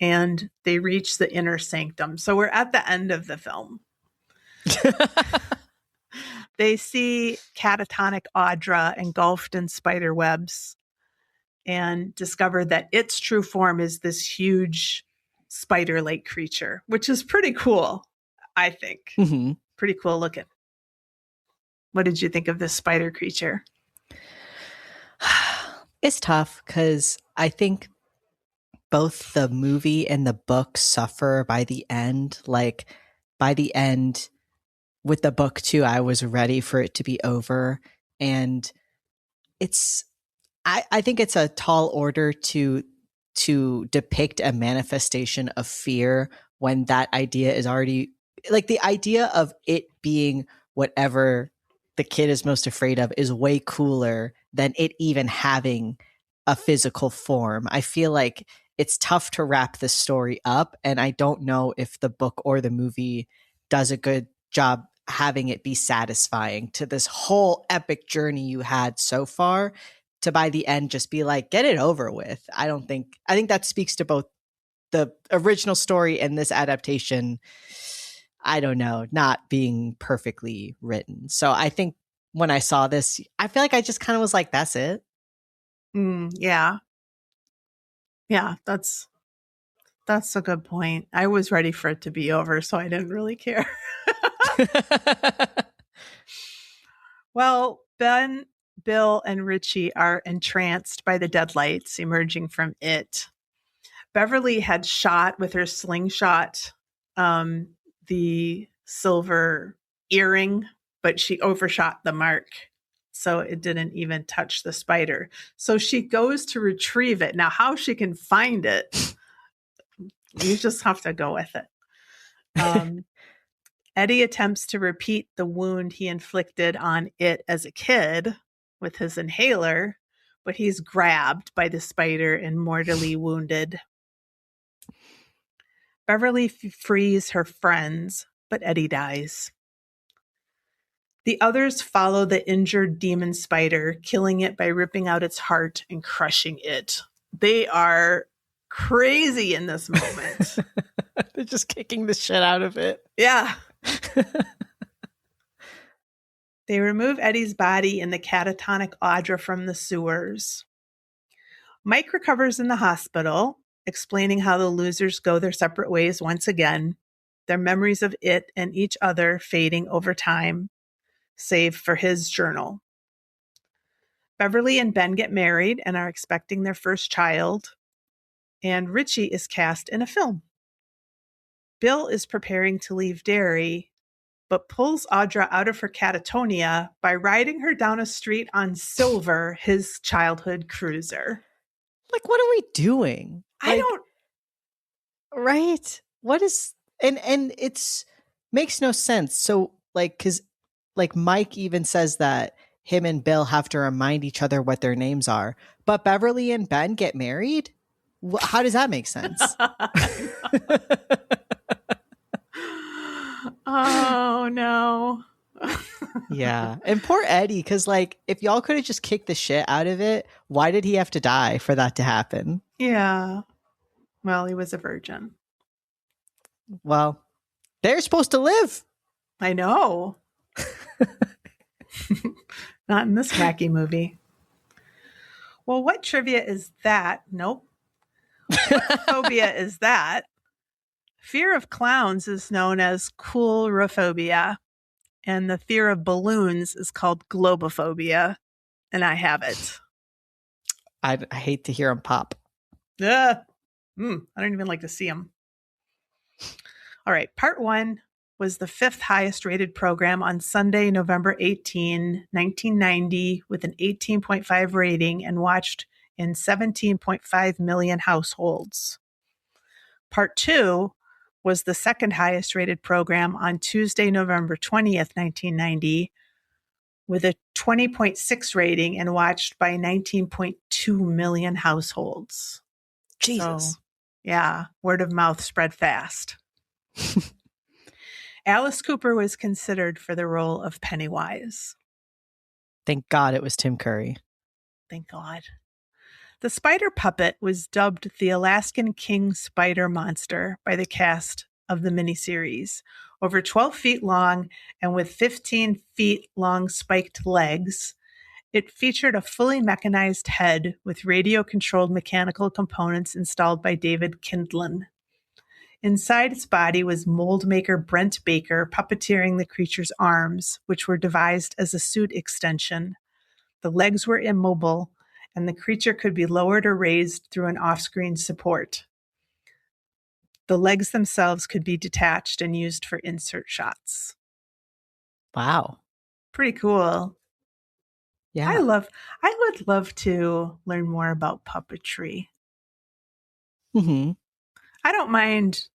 And they reach the inner sanctum. So we're at the end of the film. They see catatonic Audra engulfed in spider webs and discover that its true form is this huge spider-like creature, which is pretty cool, I think. Mm-hmm. Pretty cool looking. What did you think of this spider creature? It's tough because I think both the movie and the book suffer by the end. Like, by the end, with the book too, I was ready for it to be over. And I think it's a tall order to depict a manifestation of fear when that idea is already, like, the idea of it being whatever the kid is most afraid of is way cooler than it even having a physical form. I feel like it's tough to wrap this story up, and I don't know if the book or the movie does a good job having it be satisfying to this whole epic journey you had so far, to by the end just be like, get it over with. I think that speaks to both the original story and this adaptation, I don't know, not being perfectly written. So I think when I saw this, I feel like I just kind of was like, that's it. Yeah. Yeah, that's a good point. I was ready for it to be over, so I didn't really care. Well, Ben, Bill, and Richie are entranced by the deadlights emerging from it. Beverly had shot with her slingshot the silver earring, but she overshot the mark. So it didn't even touch the spider. So she goes to retrieve it. Now, how she can find it, you just have to go with it. Eddie attempts to repeat the wound he inflicted on it as a kid with his inhaler, but he's grabbed by the spider and mortally wounded. Beverly frees her friends, but Eddie dies. The others follow the injured demon spider, killing it by ripping out its heart and crushing it. They are crazy in this moment. They're just kicking the shit out of it. Yeah. They remove Eddie's body in the catatonic Audra from the sewers. Mike recovers in the hospital, explaining how the losers go their separate ways once again, their memories of it and each other fading over time, save for his journal. Beverly and Ben get married and are expecting their first child, and Richie is cast in a film. Bill is preparing to leave Derry, but pulls Audra out of her catatonia by riding her down a street on Silver, his childhood cruiser. Like, what are we doing? I don't. Right? What is, and it's makes no sense. So like, cause like Mike even says that him and Bill have to remind each other what their names are, but Beverly and Ben get married. How does that make sense? Oh no. Yeah. And poor Eddie, because like if y'all could have just kicked the shit out of it, why did he have to die for that to happen? Yeah. Well, he was a virgin. Well, they're supposed to live. I know. Not in this wacky movie. Well, what trivia is that? Nope. What phobia is that? Fear of clowns is known as coulrophobia, and the fear of balloons is called globophobia, and I have it. I hate to hear him pop. I don't even like to see them. All right, part 1 was the 5th highest rated program on Sunday, November 18, 1990, with an 18.5 rating and watched in 17.5 million households. Part 2 was the 2nd highest rated program on Tuesday, November 20th, 1990, with a 20.6 rating and watched by 19.2 million households. Jesus. So, yeah, word of mouth spread fast. Alice Cooper was considered for the role of Pennywise. Thank God it was Tim Curry. Thank God. The spider puppet was dubbed the Alaskan King Spider Monster by the cast of the miniseries. Over 12 feet long and with 15 feet long spiked legs, it featured a fully mechanized head with radio-controlled mechanical components installed by David Kindlon. Inside its body was mold maker Brent Baker puppeteering the creature's arms, which were devised as a suit extension. The legs were immobile, and the creature could be lowered or raised through an off-screen support. The legs themselves could be detached and used for insert shots. Wow. Pretty cool. Yeah. I would love to learn more about puppetry. Mm-hmm. I don't mind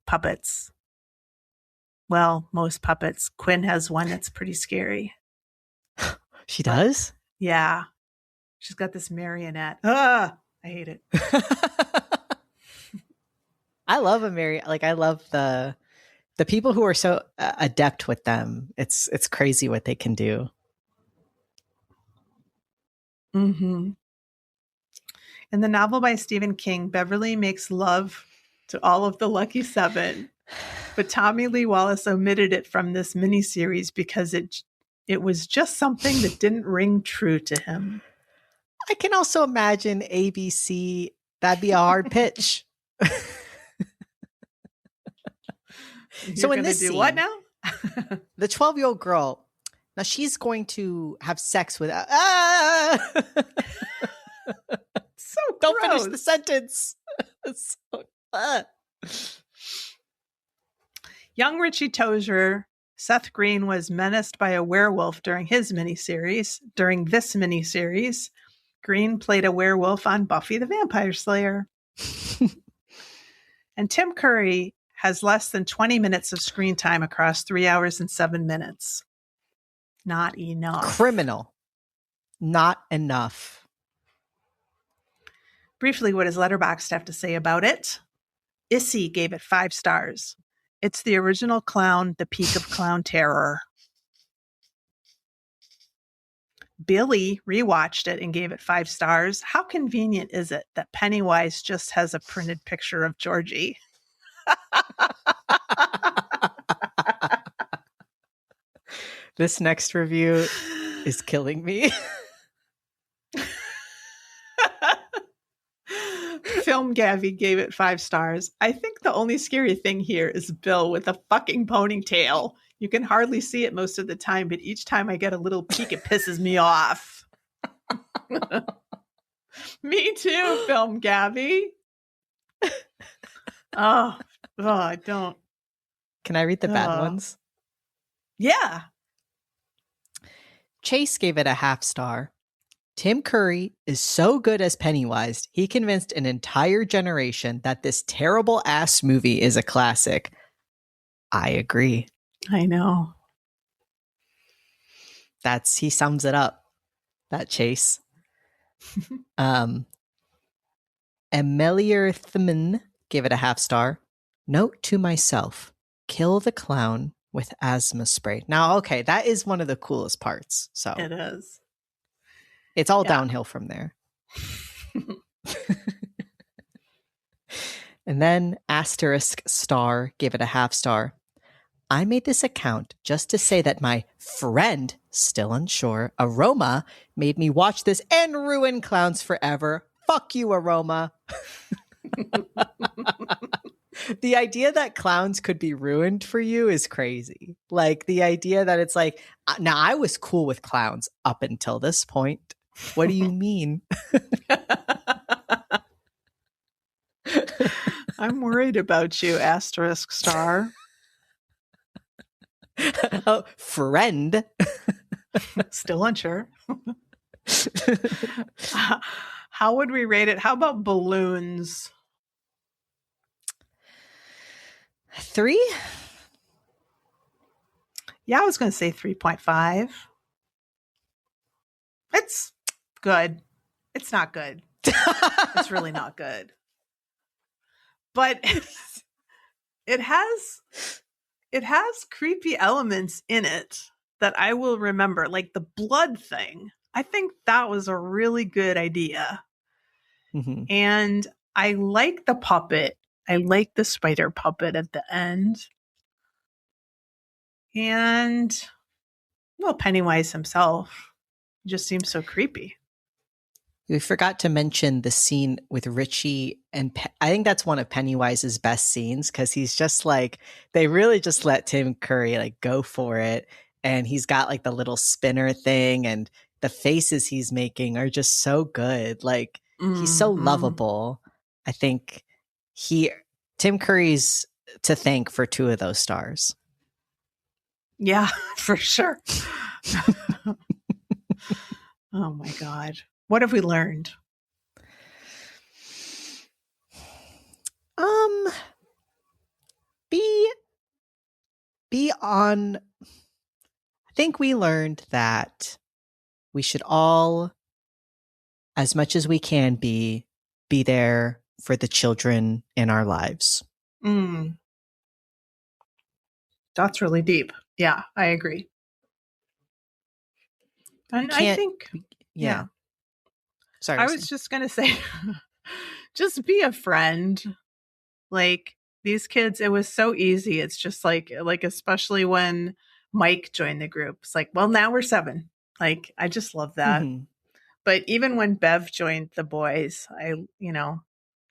puppets. Well, most puppets. Quinn has one that's pretty scary. She But does? yeah, she's got this marionette. I hate it. I love I love the people who are so adept with them. It's crazy what they can do. Mm-hmm. In the novel by Stephen King, Beverly makes love to all of the Lucky Seven, but Tommy Lee Wallace omitted it from this miniseries because it was just something that didn't ring true to him. I can also imagine ABC. That'd be a hard pitch. You're So in going to this do scene, what now? the 12-year-old girl, now she's going to have sex with. So Don't gross. finish the sentence. Young Richie Tozier, Seth Green, was menaced by a werewolf during this miniseries. Green played a werewolf on Buffy the Vampire Slayer. And Tim Curry has less than 20 minutes of screen time across 3 hours and 7 minutes. Not enough. Criminal. Not enough. Briefly, what does Letterboxd have to say about it? Issy gave it 5 stars. It's the original clown, the peak of clown terror. Billy rewatched it and gave it 5 stars. How convenient is it that Pennywise just has a printed picture of Georgie? This next review is killing me. Film Gabby gave it 5 stars. I think the only scary thing here is Bill with a fucking ponytail. You can hardly see it most of the time, but each time I get a little peek, it pisses me off. Me too, Film Gabby. Oh, I don't. Can I read the bad ones? Yeah. Chase gave it a 0.5 star. Tim Curry is so good as Pennywise, he convinced an entire generation that this terrible ass movie is a classic. I agree. I know. He sums it up. That Chase. Emelier Thman gave it a 0.5 star. Note to myself, kill the clown with asthma spray. Now, okay, that is one of the coolest parts. So it is. It's all downhill from there. And then asterisk star gave it a 0.5 star. I made this account just to say that my friend, still unsure, Aroma, made me watch this and ruin clowns forever. Fuck you, Aroma. The idea that clowns could be ruined for you is crazy. Like the idea that it's like, now I was cool with clowns up until this point. What do you mean? I'm worried about you, asterisk star. Oh, friend. Still unsure. How would we rate it? How about balloons? 3? Yeah, I was going to say 3.5. It's good. It's not good. It's really not good. But it has creepy elements in it that I will remember, like the blood thing. I think that was a really good idea. Mm-hmm. And I like the puppet. I like the spider puppet at the end. And, well, Pennywise himself just seems so creepy. We forgot to mention the scene with Richie and I think that's one of Pennywise's best scenes because he's just like, they really just let Tim Curry like go for it. And he's got like the little spinner thing and the faces he's making are just so good. Like he's so lovable. I think Tim Curry's to thank for 2 of those stars. Yeah, for sure. Oh my God. What have we learned? Be on. I think we learned that we should all, as much as we can be there for the children in our lives. Mm. That's really deep. Yeah, I agree. And I think, yeah. Sorry. I was just going to say, just be a friend. Like these kids, it was so easy. It's just like, especially when Mike joined the group, it's like, well, now we're 7. Like, I just love that. Mm-hmm. But even when Bev joined the boys,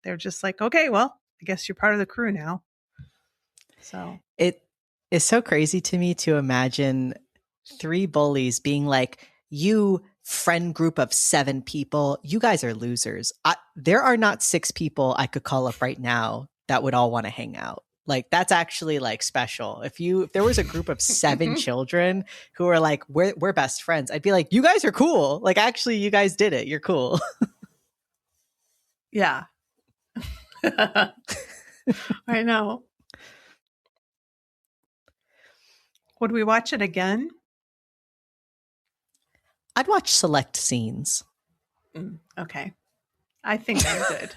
they're just like, okay, well, I guess you're part of the crew now. So it is so crazy to me to imagine 3 bullies being like, you friend group of 7 people, you guys are losers. There are not 6 people I could call up right now that would all want to hang out. Like, that's actually like special. If there was a group of 7 children who are like, we're best friends, I'd be like, you guys are cool. Like, actually, you guys did it. You're cool. Yeah. I know. Would we watch it again? I'd watch select scenes. Okay. I think I'm good.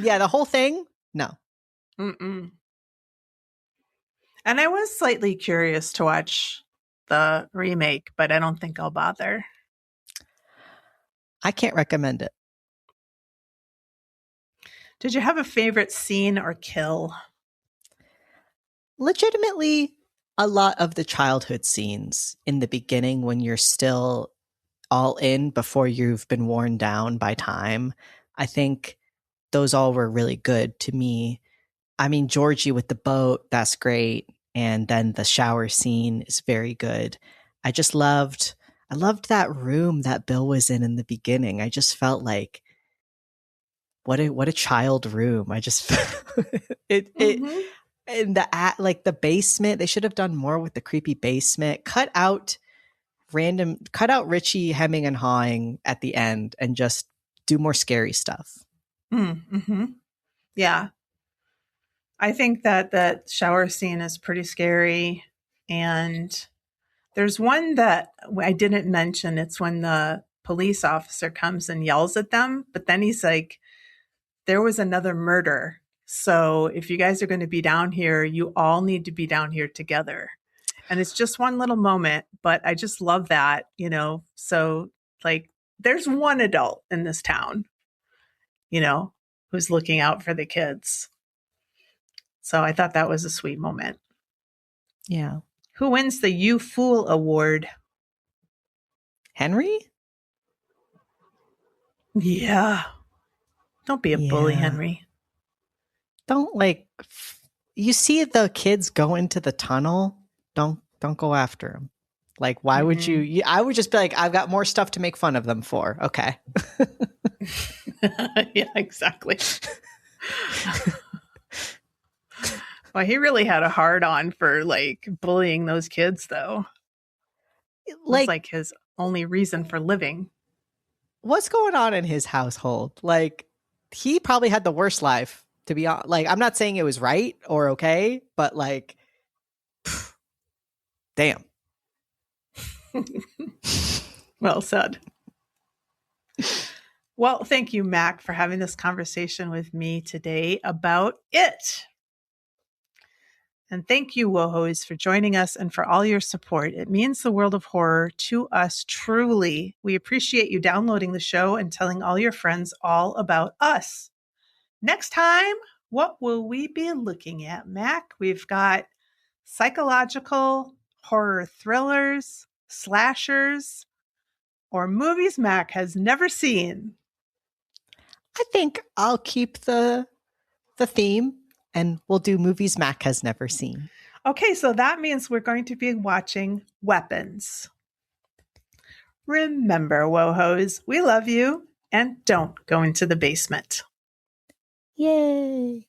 Yeah, the whole thing? No. Mm-mm. And I was slightly curious to watch the remake, but I don't think I'll bother. I can't recommend it. Did you have a favorite scene or kill? Legitimately, a lot of the childhood scenes in the beginning when you're still all in before you've been worn down by time, I think those all were really good to me. I mean, Georgie with the boat, that's great. And then the shower scene is very good. I loved that room that Bill was in the beginning. I just felt like what a child room. I just Mm-hmm. and the basement, they should have done more with the creepy basement. Cut out Richie hemming and hawing at the end and just do more scary stuff. Mm-hmm. Yeah. I think that shower scene is pretty scary. And there's one that I didn't mention. It's when the police officer comes and yells at them, but then he's like, there was another murder. So if you guys are going to be down here, you all need to be down here together. And it's just one little moment, but I just love that, So like there's one adult in this town, who's looking out for the kids. So I thought that was a sweet moment. Yeah. Who wins the You Fool Award? Henry? Yeah. Don't be a bully, Henry. Don't you see the kids go into the tunnel? Don't go after them. Like, why would you? I would just be like, I've got more stuff to make fun of them for. Okay. Yeah, exactly. Well, he really had a hard on for bullying those kids, though. It was like his only reason for living. What's going on in his household? Like, he probably had the worst life, to be honest. Like, I'm not saying it was right or okay, but damn. Well said. Well, thank you, Mac, for having this conversation with me today about it. And thank you, WoHos, for joining us and for all your support. It means the world of horror to us truly. We appreciate you downloading the show and telling all your friends all about us. Next time, what will we be looking at, Mac? We've got psychological, horror thrillers, slashers, or movies Mac has never seen. I think I'll keep the theme and we'll do movies Mac has never seen. Okay, so that means we're going to be watching Weapons. Remember, WoHos, we love you and don't go into the basement. Yay!